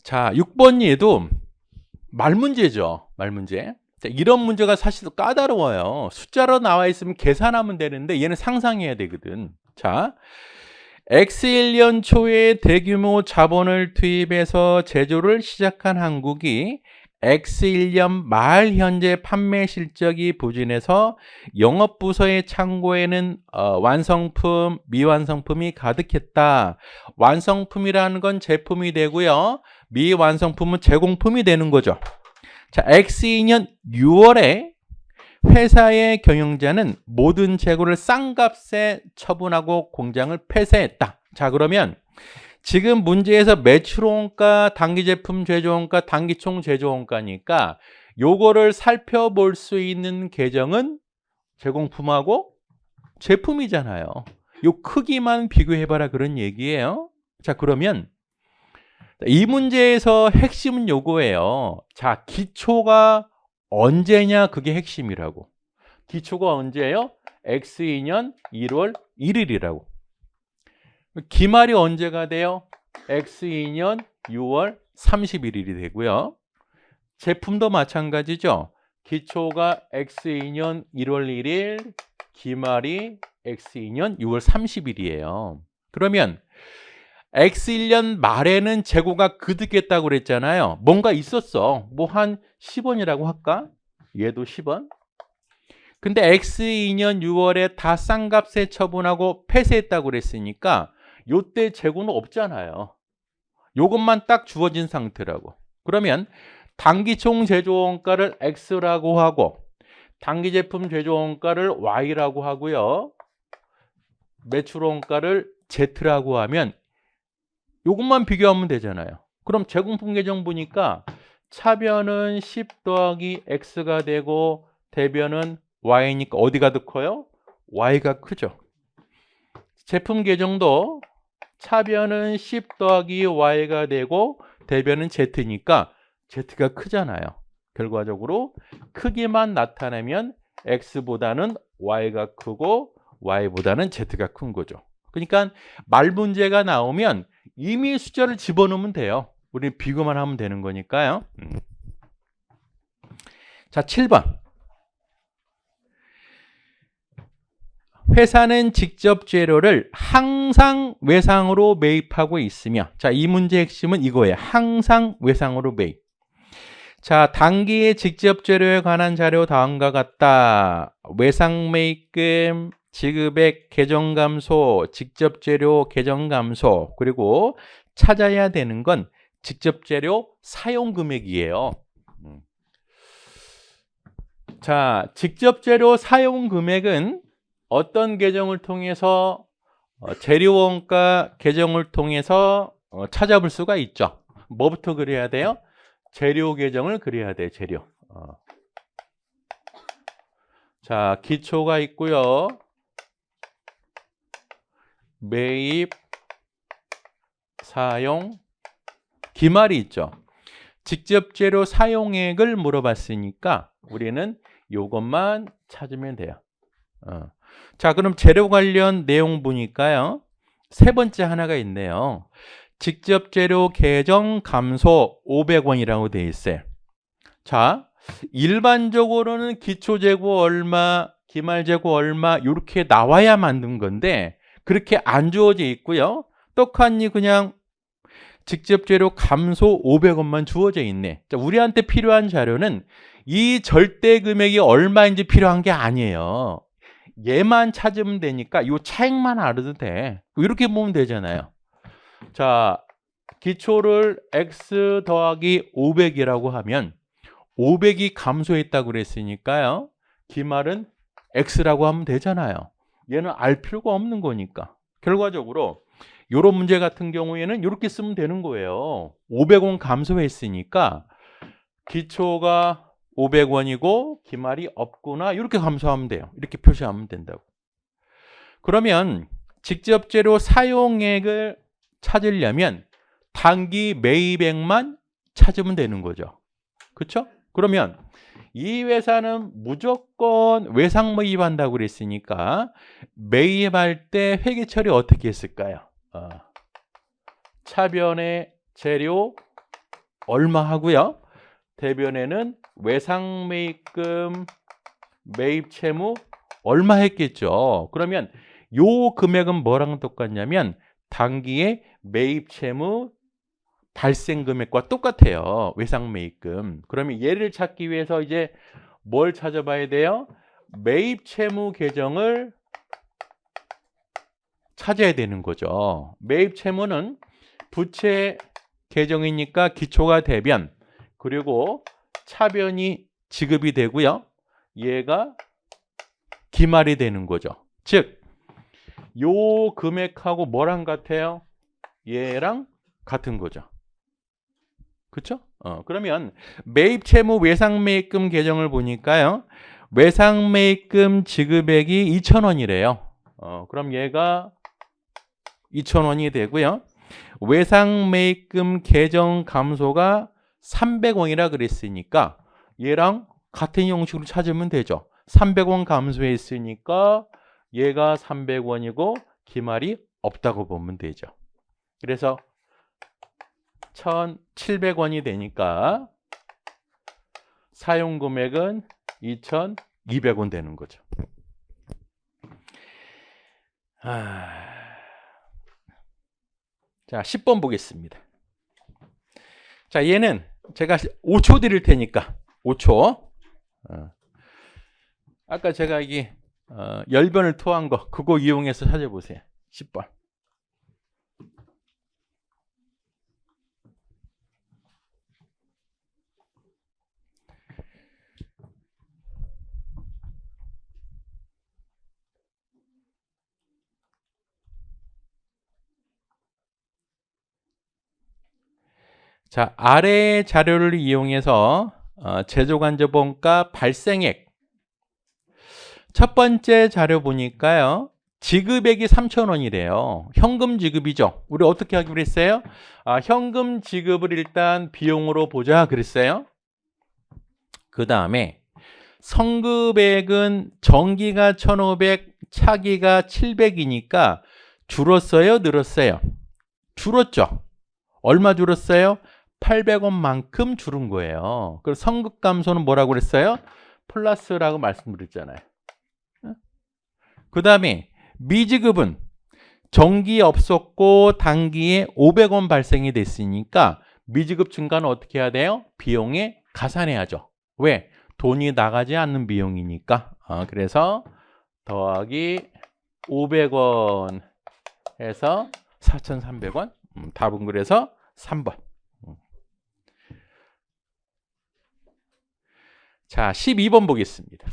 자, 6번 얘도 말문제죠. 말문제. 자, 이런 문제가 사실 까다로워요. 숫자로 나와 있으면 계산하면 되는데 얘는 상상해야 되거든. 자, X1년 초에 대규모 자본을 투입해서 제조를 시작한 한국이 X1년 말 현재 판매 실적이 부진해서 영업부서의 창고에는 완성품, 미완성품이 가득했다. 완성품이라는 건 제품이 되고요. 미완성품은 제공품이 되는 거죠. 자, X2년 6월에 회사의 경영자는 모든 재고를 싼 값에 처분하고 공장을 폐쇄했다. 자, 그러면 지금 문제에서 매출원가, 단기제품 제조원가, 단기총 제조원가니까 요거를 살펴볼 수 있는 계정은 제공품하고 제품이잖아요. 요 크기만 비교해봐라 그런 얘기예요. 자, 그러면 이 문제에서 핵심은 요거예요. 자, 기초가 언제냐 그게 핵심이라고. 기초가 언제예요? X2년 1월 1일이라고. 기말이 언제가 돼요? X2년 6월 31일이 되고요. 제품도 마찬가지죠. 기초가 X2년 1월 1일, 기말이 X2년 6월 30일이에요. 그러면 X1년 말에는 재고가 그득했다고 그랬잖아요. 뭔가 있었어. 뭐 한 10원이라고 할까? 얘도 10원. 근데 X2년 6월에 다 싼 값에 처분하고 폐쇄했다고 그랬으니까 요때 재고는 없잖아요. 요것만 딱 주어진 상태라고. 그러면 단기총 제조원가를 X라고 하고 단기제품 제조원가를 Y라고 하고요. 매출원가를 Z라고 하면 요것만 비교하면 되잖아요. 그럼 제공품 계정 보니까 차변은 10 더하기 X가 되고 대변은 Y니까 어디가 더 커요? Y가 크죠. 제품 계정도 차변은 10 더하기 Y가 되고 대변은 Z니까 Z가 크잖아요. 결과적으로 크기만 나타내면 X보다는 Y가 크고 Y보다는 Z가 큰 거죠. 그러니까 말 문제가 나오면 이미 숫자를 집어넣으면 돼요. 우리 비교만 하면 되는 거니까요. 자, 7번. 회사는 직접 재료를 항상 외상으로 매입하고 있으며, 자, 이 문제의 핵심은 이거예요. 항상 외상으로 매입. 자, 당기의 직접 재료에 관한 자료 다음과 같다. 외상매입금, 지급액 계정 감소, 직접 재료 계정 감소, 그리고 찾아야 되는 건 직접 재료 사용 금액이에요. 자, 직접 재료 사용 금액은 어떤 계정을 통해서 재료 원가 계정을 통해서 찾아볼 수가 있죠. 뭐부터 그려야 돼요? 재료 계정을 그려야 돼요. 재료. 자, 기초가 있고요. 매입, 사용, 기말이 있죠. 직접 재료 사용액을 물어봤으니까 우리는 이것만 찾으면 돼요. 자, 그럼 재료 관련 내용 보니까요. 세 번째 하나가 있네요. 직접 재료 계정 감소 500원이라고 돼 있어요. 자, 일반적으로는 기초 재고 얼마, 기말 재고 얼마 이렇게 나와야 만든 건데 그렇게 안 주어져 있고요. 떡하니 그냥 직접 재료 감소 500원만 주어져 있네. 자, 우리한테 필요한 자료는 이 절대 금액이 얼마인지 필요한 게 아니에요. 얘만 찾으면 되니까 이 차액만 알아도 돼. 이렇게 보면 되잖아요. 자, 기초를 x 더하기 500이라고 하면 500이 감소했다고 그랬으니까요. 기말은 x라고 하면 되잖아요. 얘는 알 필요가 없는 거니까. 결과적으로 이런 문제 같은 경우에는 이렇게 쓰면 되는 거예요. 500원 감소했으니까 기초가 500원이고 기말이 없구나. 이렇게 감소하면 돼요. 이렇게 표시하면 된다고. 그러면 직접 재료 사용액을 찾으려면 단기 매입액만 찾으면 되는 거죠. 그렇죠? 그러면 이 회사는 무조건 외상 매입한다고 그랬으니까 매입할 때 회계 처리 어떻게 했을까요? 차변에 재료 얼마 하고요. 대변에는 외상 매입금 매입 채무 얼마 했겠죠. 그러면 요 금액은 뭐랑 똑같냐면 단기의 매입 채무 발생 금액과 똑같아요. 외상 매입금. 그러면 얘를 찾기 위해서 이제 뭘 찾아봐야 돼요? 매입 채무 계정을 찾아야 되는 거죠. 매입 채무는 부채 계정이니까 기초가 대변, 그리고 차변이 지급이 되고요. 얘가 기말이 되는 거죠. 즉, 요 금액하고 뭐랑 같아요? 얘랑 같은 거죠. 그렇죠? 그러면 매입 채무 외상 매입금 계정을 보니까요. 외상 매입금 지급액이 2,000원이래요. 그럼 얘가 2,000원이 되고요. 외상 매입금 계정 감소가 300원이라 그랬으니까 얘랑 같은 형식으로 찾으면 되죠. 300원 감소했으니까 얘가 300원이고 기말이 없다고 보면 되죠. 그래서 1,700원이 되니까 사용 금액은 2,200원 되는 거죠. 자, 10번 보겠습니다. 자, 얘는 제가 5초 드릴 테니까 5초. 아까 제가 이게 열변을 토한 거 그거 이용해서 찾아보세요. 10번. 자, 아래 자료를 이용해서 제조간접원가 발생액 첫 번째 자료 보니까요. 지급액이 3,000원이래요. 현금 지급이죠. 우리 어떻게 하기로 했어요? 현금 지급을 일단 비용으로 보자 그랬어요. 그 다음에 성급액은 정기가 1,500, 차기가 700이니까 줄었어요? 늘었어요? 줄었죠. 얼마 줄었어요? 800원만큼 줄은 거예요. 그래서 성급 감소는 뭐라고 그랬어요? 플러스라고 말씀드렸잖아요. 그 다음에 미지급은 정기 없었고 단기에 500원 발생이 됐으니까 미지급 증가는 어떻게 해야 돼요? 비용에 가산해야죠. 왜? 돈이 나가지 않는 비용이니까. 그래서 더하기 500원 해서 4,300원. 답은 그래서 3번. 자, 12번 보겠습니다.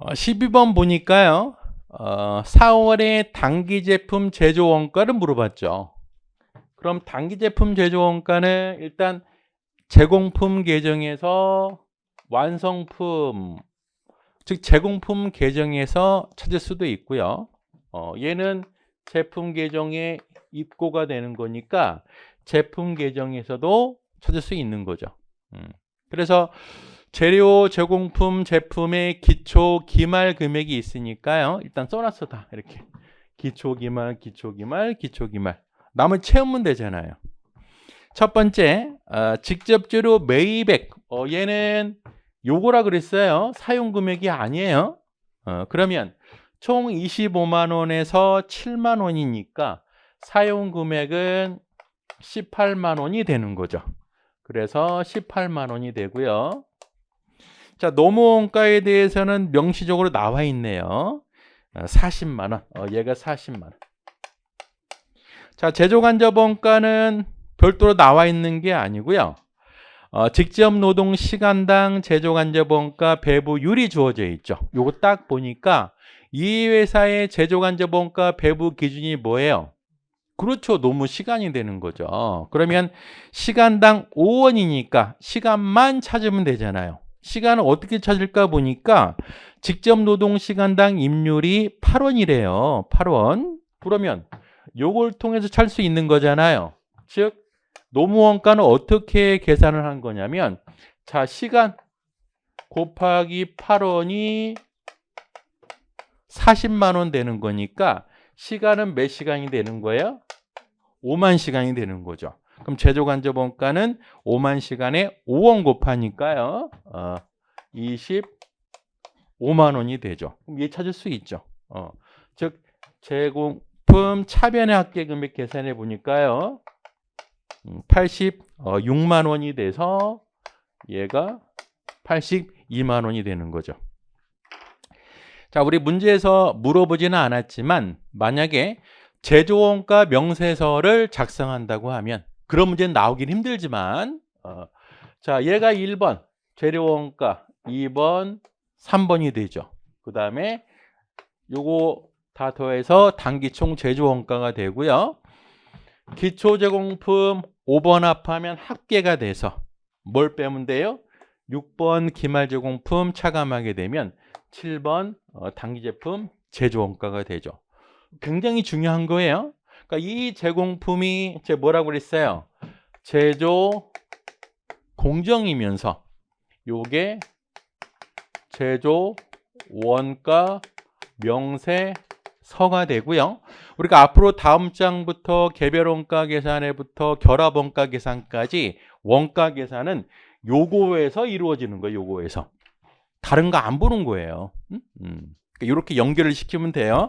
어, 12번 보니까요. 4월에 단기 제품 제조 원가를 물어봤죠. 그럼 단기 제품 제조 원가는 일단 제공품 계정에서 완성품, 즉 제공품 계정에서 찾을 수도 있고요. 얘는 제품 계정에 입고가 되는 거니까 제품 계정에서도 찾을 수 있는 거죠. 그래서 재료, 제공품, 제품의 기초, 기말 금액이 있으니까요. 일단 써놨어 다 이렇게 기초, 기말, 기초, 기말, 기초, 기말. 남을 채우면 되잖아요. 첫 번째, 직접 재료 매입액. 얘는 요거라 그랬어요. 사용 금액이 아니에요. 그러면 총 25만 원에서 7만 원이니까 사용 금액은 18만 원이 되는 거죠. 그래서 18만 원이 되고요. 자, 노무원가에 대해서는 명시적으로 나와 있네요. 40만 원. 얘가 40만 원. 자, 제조간접원가는 별도로 나와 있는 게 아니고요. 직접 노동 시간당 제조간접원가 배부율이 주어져 있죠. 요거 딱 보니까 이 회사의 제조간접원가 배부 기준이 뭐예요? 그렇죠. 노무 시간이 되는 거죠. 그러면 시간당 5원이니까 시간만 찾으면 되잖아요. 시간을 어떻게 찾을까 보니까 직접 노동 시간당 임률이 8원이래요. 8원. 그러면 요걸 통해서 찾을 수 있는 거잖아요. 즉 노무원가는 어떻게 계산을 한 거냐면, 자, 시간 곱하기 8원이 40만 원 되는 거니까 시간은 몇 시간이 되는 거예요? 5만 시간이 되는 거죠. 그럼 제조간접원가는 5만 시간에 5원 곱하니까요. 25만 원이 되죠. 그럼 얘 찾을 수 있죠. 즉 제공품 차변의 합계금액 계산해 보니까요. 86만 원이 돼서 얘가 82만 원이 되는 거죠. 자, 우리 문제에서 물어보지는 않았지만 만약에 제조원가 명세서를 작성한다고 하면 그런 문제는 나오긴 힘들지만 자, 얘가 1번 재료원가, 2번, 3번이 되죠. 그 다음에 요거 다 더해서 단기총 제조원가가 되고요. 기초제공품 5번 합하면 합계가 돼서 뭘 빼면 돼요? 6번 기말제공품 차감하게 되면 7번 단기제품 제조원가가 되죠. 굉장히 중요한 거예요. 그러니까 이 제공품이 제 뭐라고 그랬어요? 제조 공정이면서 요게 제조 원가 명세서가 되고요. 우리가 앞으로 다음 장부터 개별 원가 계산에부터 결합 원가 계산까지 원가 계산은 요거에서 이루어지는 거예요. 요거에서. 다른 거 안 보는 거예요. 이렇게 연결을 시키면 돼요.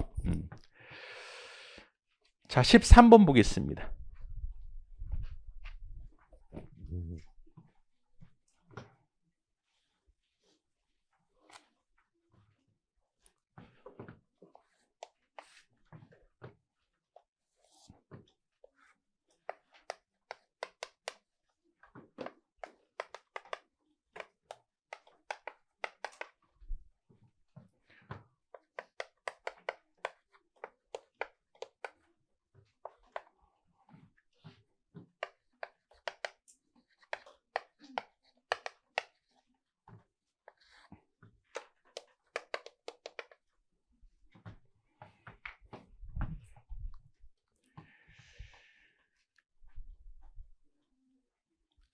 자, 13번 보겠습니다.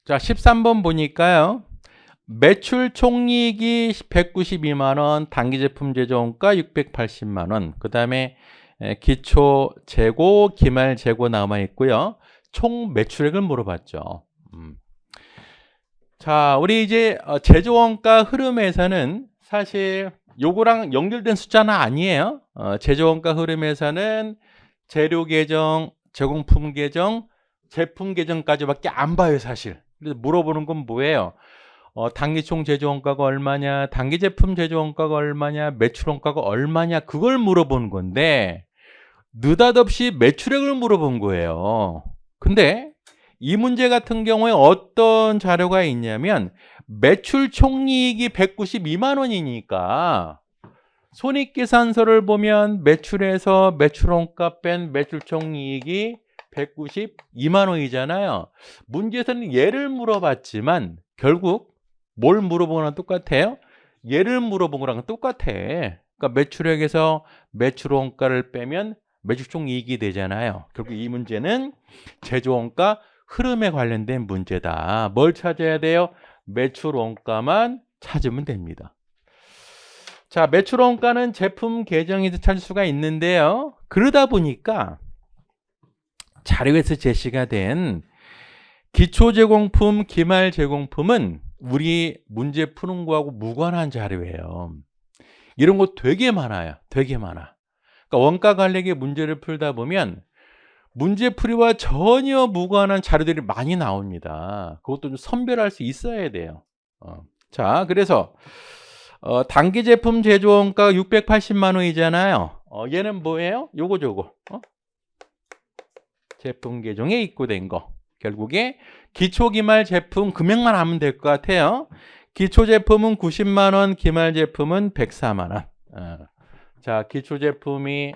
자, 13번 보니까요. 매출 총이익이 192만 원, 단기 제품 제조원가 680만 원. 그다음에 기초 재고, 기말 재고 남아 있고요. 총 매출액을 물어봤죠. 자, 우리 이제 제조원가 흐름에서는 사실 요거랑 연결된 숫자는 아니에요. 제조원가 흐름에서는 재료 계정, 제공품 계정, 제품 계정까지밖에 안 봐요, 사실. 그래서 물어보는 건 뭐예요? 단기총 제조원가가 얼마냐, 단기 제품 제조원가가 얼마냐, 매출원가가 얼마냐, 그걸 물어보는 건데 느닷없이 매출액을 물어본 거예요. 근데 이 문제 같은 경우에 어떤 자료가 있냐면 매출 총이익이 192만 원이니까 손익계산서를 보면 매출에서 매출원가 뺀 매출 총이익이 192만 원이잖아요. 문제에서는 얘를 물어봤지만 결국 뭘 물어본 거랑 똑같아요? 얘를 물어본 거랑 똑같아. 그러니까 매출액에서 매출원가를 빼면 매출총이익이 되잖아요. 결국 이 문제는 제조원가 흐름에 관련된 문제다. 뭘 찾아야 돼요? 매출원가만 찾으면 됩니다. 자, 매출원가는 제품 계정에서 찾을 수가 있는데요. 그러다 보니까 자료에서 제시가 된 기초 제공품, 기말 제공품은 우리 문제 푸는 거하고 무관한 자료예요. 이런 거 되게 많아요. 되게 많아. 그러니까 원가 관리의 문제를 풀다 보면 문제풀이와 전혀 무관한 자료들이 많이 나옵니다. 그것도 좀 선별할 수 있어야 돼요. 자, 그래서 단기 제품 제조원가 680만 원이잖아요. 얘는 뭐예요? 요거 저거. 제품 계정에 입고된 거. 결국에 기초 기말 제품 금액만 하면 될 것 같아요. 기초 제품은 90만 원, 기말 제품은 104만 원. 자, 기초 제품이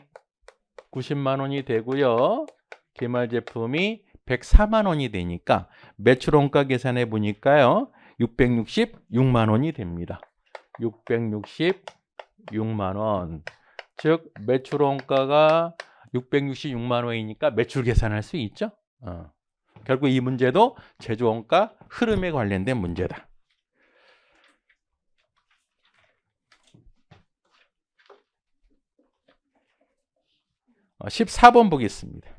90만 원이 되고요. 기말 제품이 104만 원이 되니까 매출원가 계산해 보니까요. 666만 원이 됩니다. 666만 원. 즉 매출원가가 666만 원이니까 매출 계산할 수 있죠. 결국 이 문제도 제조원가 흐름에 관련된 문제다. 14번 보겠습니다.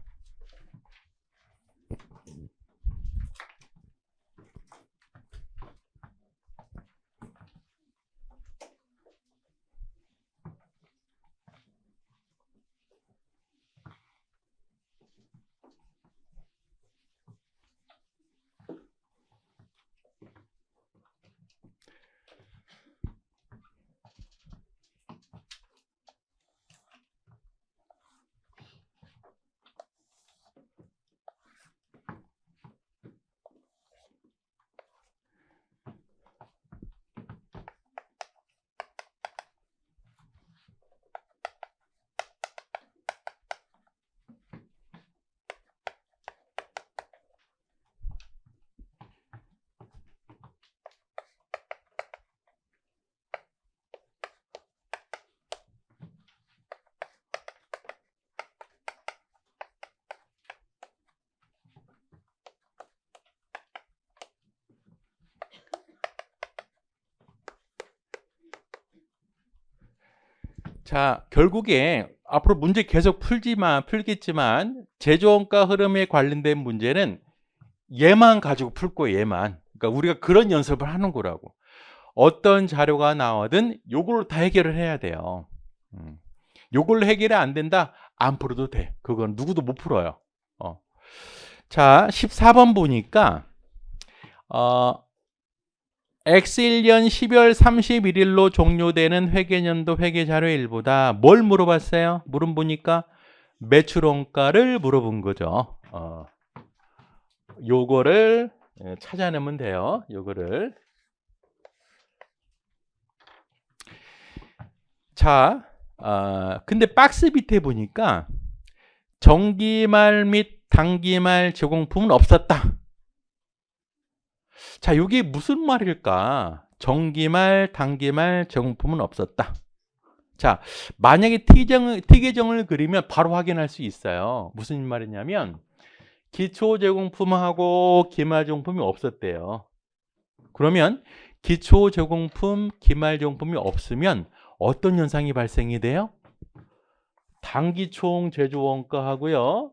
자, 결국에 앞으로 문제 계속 풀겠지만 제조원가 흐름에 관련된 문제는 얘만 가지고 풀 거예요. 얘만. 그러니까 우리가 그런 연습을 하는 거라고. 어떤 자료가 나오든 요걸 다 해결을 해야 돼요. 요걸 해결이 안 된다? 안 풀어도 돼. 그건 누구도 못 풀어요. 자, 14번 보니까 X1년 12월 31일로 종료되는 회계년도 회계자료 일보다 뭘 물어봤어요? 물어보니까 매출원가를 물어본 거죠. 요거를 찾아내면 돼요. 요거를. 자, 근데 박스 밑에 보니까 정기말 및 단기말 제공품은 없었다. 자, 이게 무슨 말일까? 정기말, 단기말 제공품은 없었다. 자, 만약에 T계정을 그리면 바로 확인할 수 있어요. 무슨 말이냐면 기초 제공품하고 기말 제공품이 없었대요. 그러면 기초 제공품, 기말 제공품이 없으면 어떤 현상이 발생이 돼요? 단기 총 제조 원가하고요.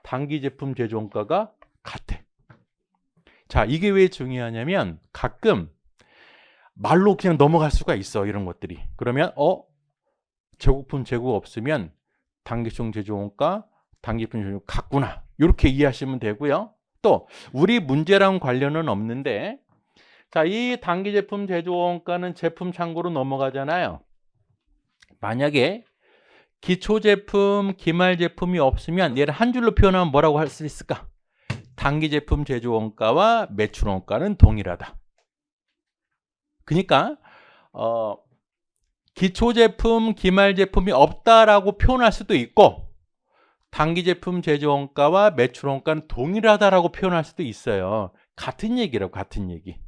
단기 제품 제조 원가가 같아. 자, 이게 왜 중요하냐면 가끔 말로 그냥 넘어갈 수가 있어. 이런 것들이. 그러면 제공품 재고 없으면 단기 총 제조 원가, 단기 제품 제조 원가 같구나. 이렇게 이해하시면 되고요. 또 우리 문제랑 관련은 없는데 자, 이 단기 제품 제조 원가는 제품 창고로 넘어가잖아요. 만약에 기초 제품, 기말 제품이 없으면 얘를 한 줄로 표현하면 뭐라고 할 수 있을까? 단기 제품 제조 원가와 매출 원가는 동일하다. 그러니까 기초 제품, 기말 제품이 없다라고 표현할 수도 있고 단기 제품 제조 원가와 매출 원가는 동일하다라고 표현할 수도 있어요. 같은 얘기라고, 같은 얘기.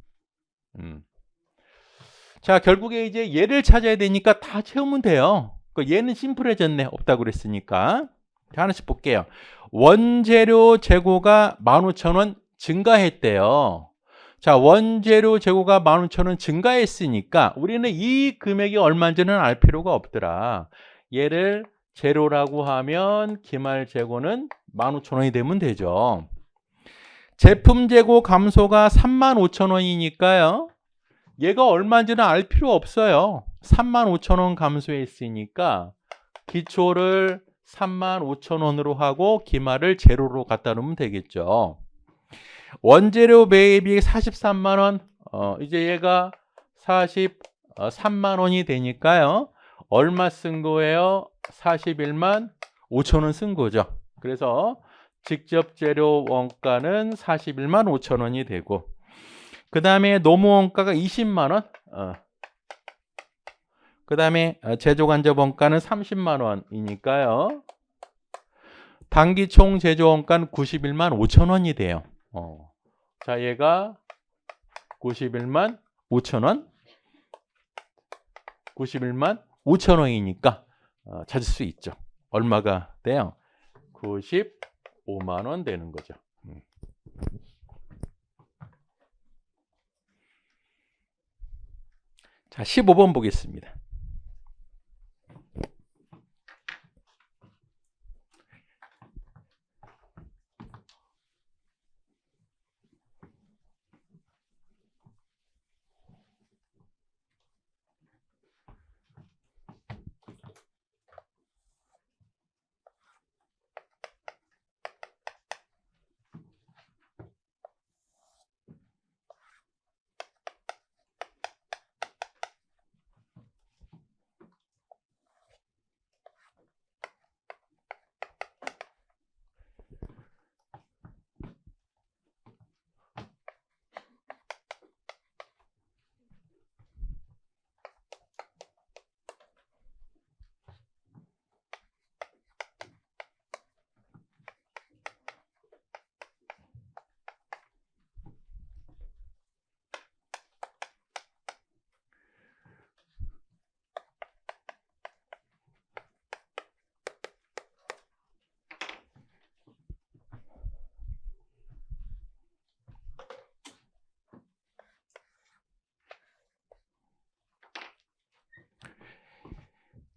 자, 결국에 이제 얘를 찾아야 되니까 다 채우면 돼요. 얘는 심플해졌네. 없다고 그랬으니까. 자, 하나씩 볼게요. 원재료 재고가 15,000원 증가했대요. 자, 원재료 재고가 15,000원 증가했으니까 우리는 이 금액이 얼마인지는 알 필요가 없더라. 얘를 재료라고 하면 기말 재고는 15,000원이 되면 되죠. 제품 재고 감소가 35,000원이니까요. 얘가 얼마인지는 알 필요 없어요. 35,000원 감소했으니까 기초를 35,000원으로 하고 기말을 제로로 갖다 놓으면 되겠죠. 원재료 매입이 43만 원. 이제 얘가 43만 원이 되니까요. 얼마 쓴 거예요? 41만 5천 원 쓴 거죠. 그래서 직접 재료 원가는 41만 5천 원이 되고 그 다음에 노무 원가가 20만 원. 그 다음에 제조간접 원가는 30만 원이니까요. 단기 총 제조 원가는 91만 5천 원이 돼요. 자, 얘가 91만 5천 원. 91만 5천 원이니까 찾을 수 있죠. 얼마가 돼요? 95만 원 되는 거죠. 자, 15번 보겠습니다.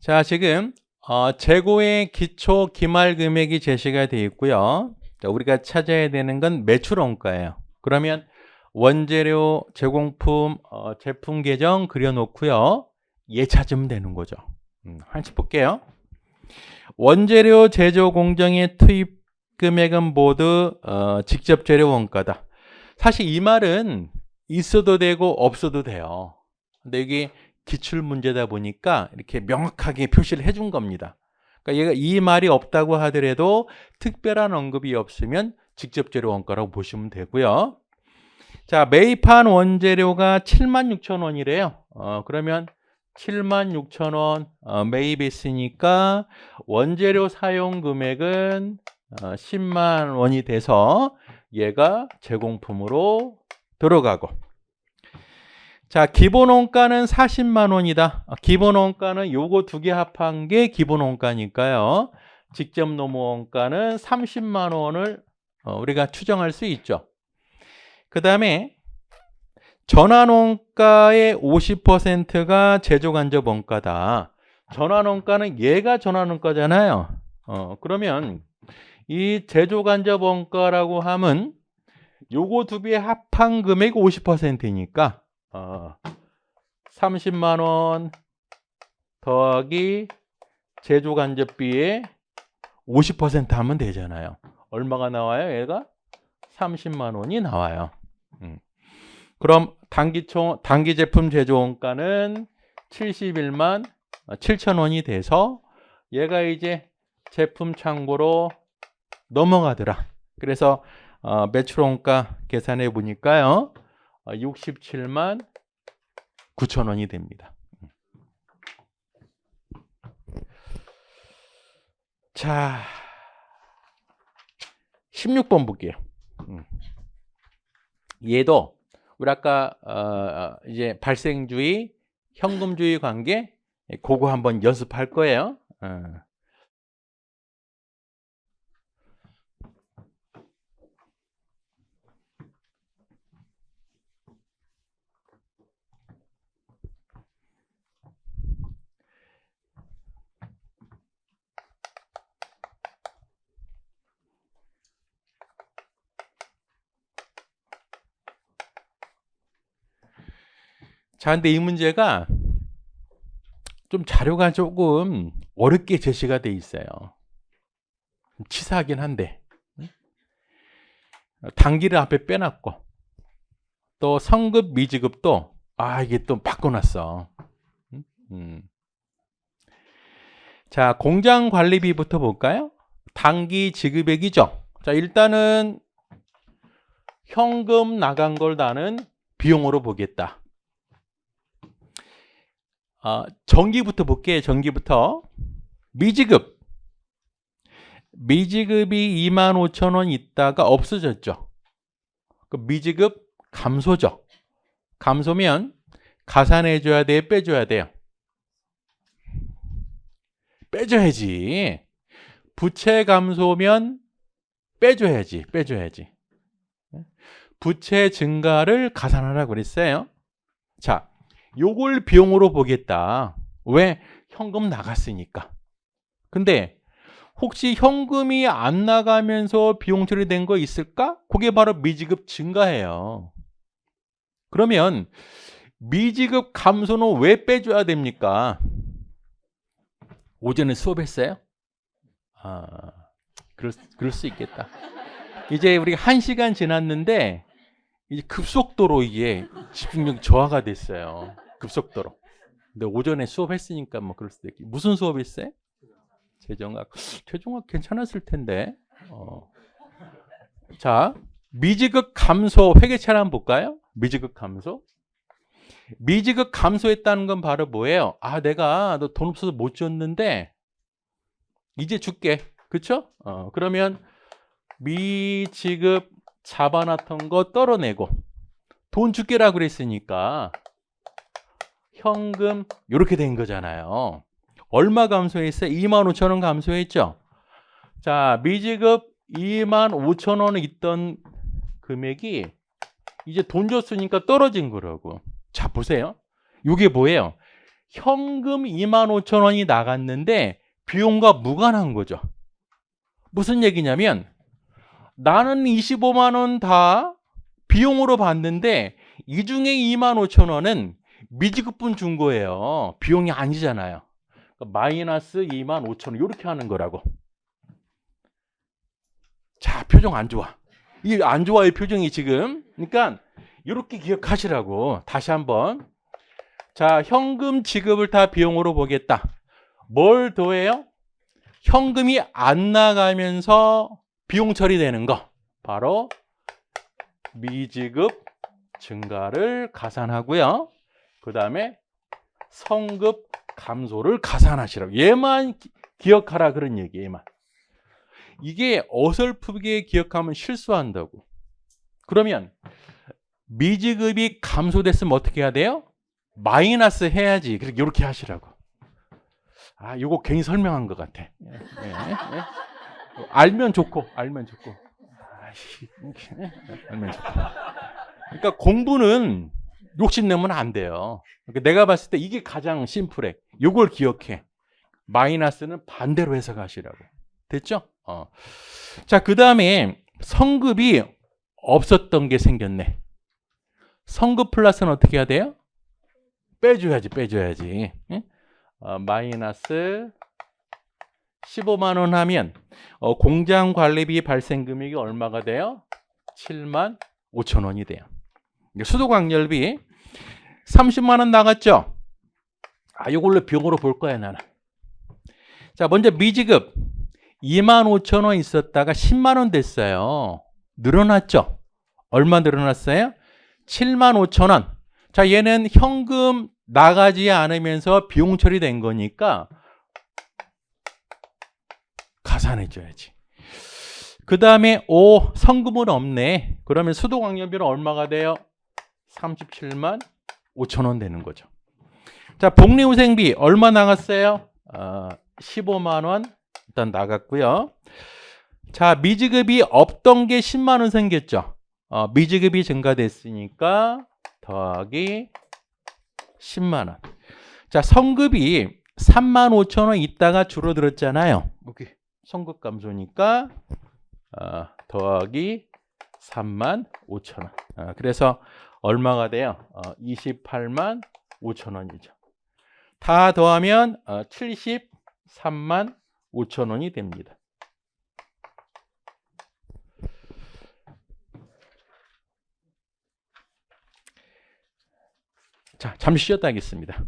자, 지금 재고의 기초 기말 금액이 제시가 되어 있고요. 자, 우리가 찾아야 되는 건 매출 원가예요. 그러면 원재료, 제공품, 제품 계정 그려놓고요. 얘 찾으면 되는 거죠. 하나씩 볼게요. 원재료 제조 공정의 투입 금액은 모두 직접 재료 원가다. 사실 이 말은 있어도 되고 없어도 돼요. 근데 이게 기출 문제다 보니까 이렇게 명확하게 표시를 해준 겁니다. 그러니까 얘가 이 말이 없다고 하더라도 특별한 언급이 없으면 직접 재료 원가라고 보시면 되고요. 자, 매입한 원재료가 76,000원이래요. 그러면 76,000원 매입했으니까 원재료 사용 금액은 10만 원이 돼서 얘가 제공품으로 들어가고, 자, 기본 원가는 40만 원이다. 기본 원가는 요거 두 개 합한 게 기본 원가니까요. 직접 노무 원가는 30만 원을 우리가 추정할 수 있죠. 그 다음에 전환원가의 50%가 제조간접 원가다. 전환원가는 얘가 전환원가잖아요. 그러면 이 제조간접 원가라고 하면 요거 두 개의 합한 금액이 50%니까 30만 원 더하기 제조간접비의 50% 하면 되잖아요. 얼마가 나와요? 얘가 30만 원이 나와요. 그럼 단기 제품 제조 원가는 71만 7천 원이 돼서 얘가 이제 제품 창고로 넘어가더라. 그래서 매출 원가 계산해 보니까요. 67만 9천 원이 됩니다. 자, 16번 볼게요. 얘도 우리 아까 이제 발생주의, 현금주의 관계 그거 한번 연습할 거예요. 자, 근데 이 문제가 좀 자료가 조금 어렵게 제시가 돼 있어요. 치사하긴 한데 단기를 앞에 빼놨고 또 성급 미지급도 이게 또 바꿔놨어. 자, 공장 관리비부터 볼까요? 단기 지급액이죠. 자, 일단은 현금 나간 걸 나는 비용으로 보겠다. 전기부터 볼게요. 전기부터. 미지급이 25,000원 있다가 없어졌죠. 그 미지급 감소죠. 감소면 가산해줘야 돼요? 빼줘야 돼요? 빼줘야지. 부채 감소면 빼줘야지. 부채 증가를 가산하라고 그랬어요. 자, 요걸 비용으로 보겠다. 왜? 현금 나갔으니까. 근데 혹시 현금이 안 나가면서 비용 처리된 거 있을까? 그게 바로 미지급 증가예요. 그러면 미지급 감소는 왜 빼줘야 됩니까? 오전에 수업했어요? 그럴 수 있겠다. 이제 우리 1시간 지났는데 이제 급속도로 이게 집중력 저하가 됐어요. 급속도로. 근데 오전에 수업했으니까 뭐 그럴 수도 있겠. 무슨 수업했어요? 재정학 괜찮았을 텐데. 자, 미지급 감소 회계차를 한번 볼까요? 미지급 감소. 미지급 감소했다는 건 바로 뭐예요? 내가 너 돈 없어서 못 줬는데 이제 줄게. 그쵸? 그러면 미지급 잡아놨던 거 떨어내고 돈 줄게라고 그랬으니까 현금 이렇게 된 거잖아요. 얼마 감소했어요? 25,000원 감소했죠. 자, 미지급 25,000원 있던 금액이 이제 돈 줬으니까 떨어진 거라고. 자, 보세요. 이게 뭐예요? 현금 25,000원이 나갔는데 비용과 무관한 거죠. 무슨 얘기냐면 나는 25만 원 다 비용으로 받는데 이 중에 25,000원은 미지급분 준 거예요. 비용이 아니잖아요. 그러니까 마이너스 25,000원 이렇게 하는 거라고. 자, 표정 안 좋아. 이 안 좋아요, 표정이 지금. 그러니까 이렇게 기억하시라고. 다시 한번. 자, 현금 지급을 다 비용으로 보겠다. 뭘 더해요? 현금이 안 나가면서 비용 처리되는 거. 바로 미지급 증가를 가산하고요. 그 다음에 성급 감소를 가산하시라고. 얘만 기억하라 그런 얘기예요. 얘만. 이게 어설프게 기억하면 실수한다고. 그러면 미지급이 감소됐으면 어떻게 해야 돼요? 마이너스 해야지. 그렇게 이렇게 하시라고. 이거 괜히 설명한 것 같아. 알면 좋고. 그러니까 공부는 욕심내면 안 돼요. 그러니까 내가 봤을 때 이게 가장 심플해. 이걸 기억해. 마이너스는 반대로 해석하시라고. 됐죠? 자, 그 다음에 성급이 없었던 게 생겼네. 성급 플러스는 어떻게 해야 돼요? 빼줘야지. 예? 마이너스 15만 원 하면 공장 관리비 발생 금액이 얼마가 돼요? 7만 5천 원이 돼요. 수도 광열비 30만 원 나갔죠? 이걸로 비용으로 볼 거야, 나는. 자, 먼저 미지급 2만 5천 원 있었다가 10만 원 됐어요. 늘어났죠? 얼마 늘어났어요? 7만 5천 원. 자, 얘는 현금 나가지 않으면서 비용 처리된 거니까 가산해줘야지. 그 다음에 성금은 없네. 그러면 수도광열비는 얼마가 돼요? 37만 5천 원 되는 거죠. 자, 복리후생비 얼마 나갔어요? 15만 원 일단 나갔고요. 자, 미지급이 없던 게 10만 원 생겼죠. 미지급이 증가됐으니까 더하기 10만 원. 자, 성급이 3만 5천 원 있다가 줄어들었잖아요. 여기 성급 감소니까 더하기 3만 5천 원. 그래서 얼마가 돼요? 28만 5천 원이죠. 다 더하면 73만 5천 원이 됩니다. 자, 잠시 쉬었다 하겠습니다.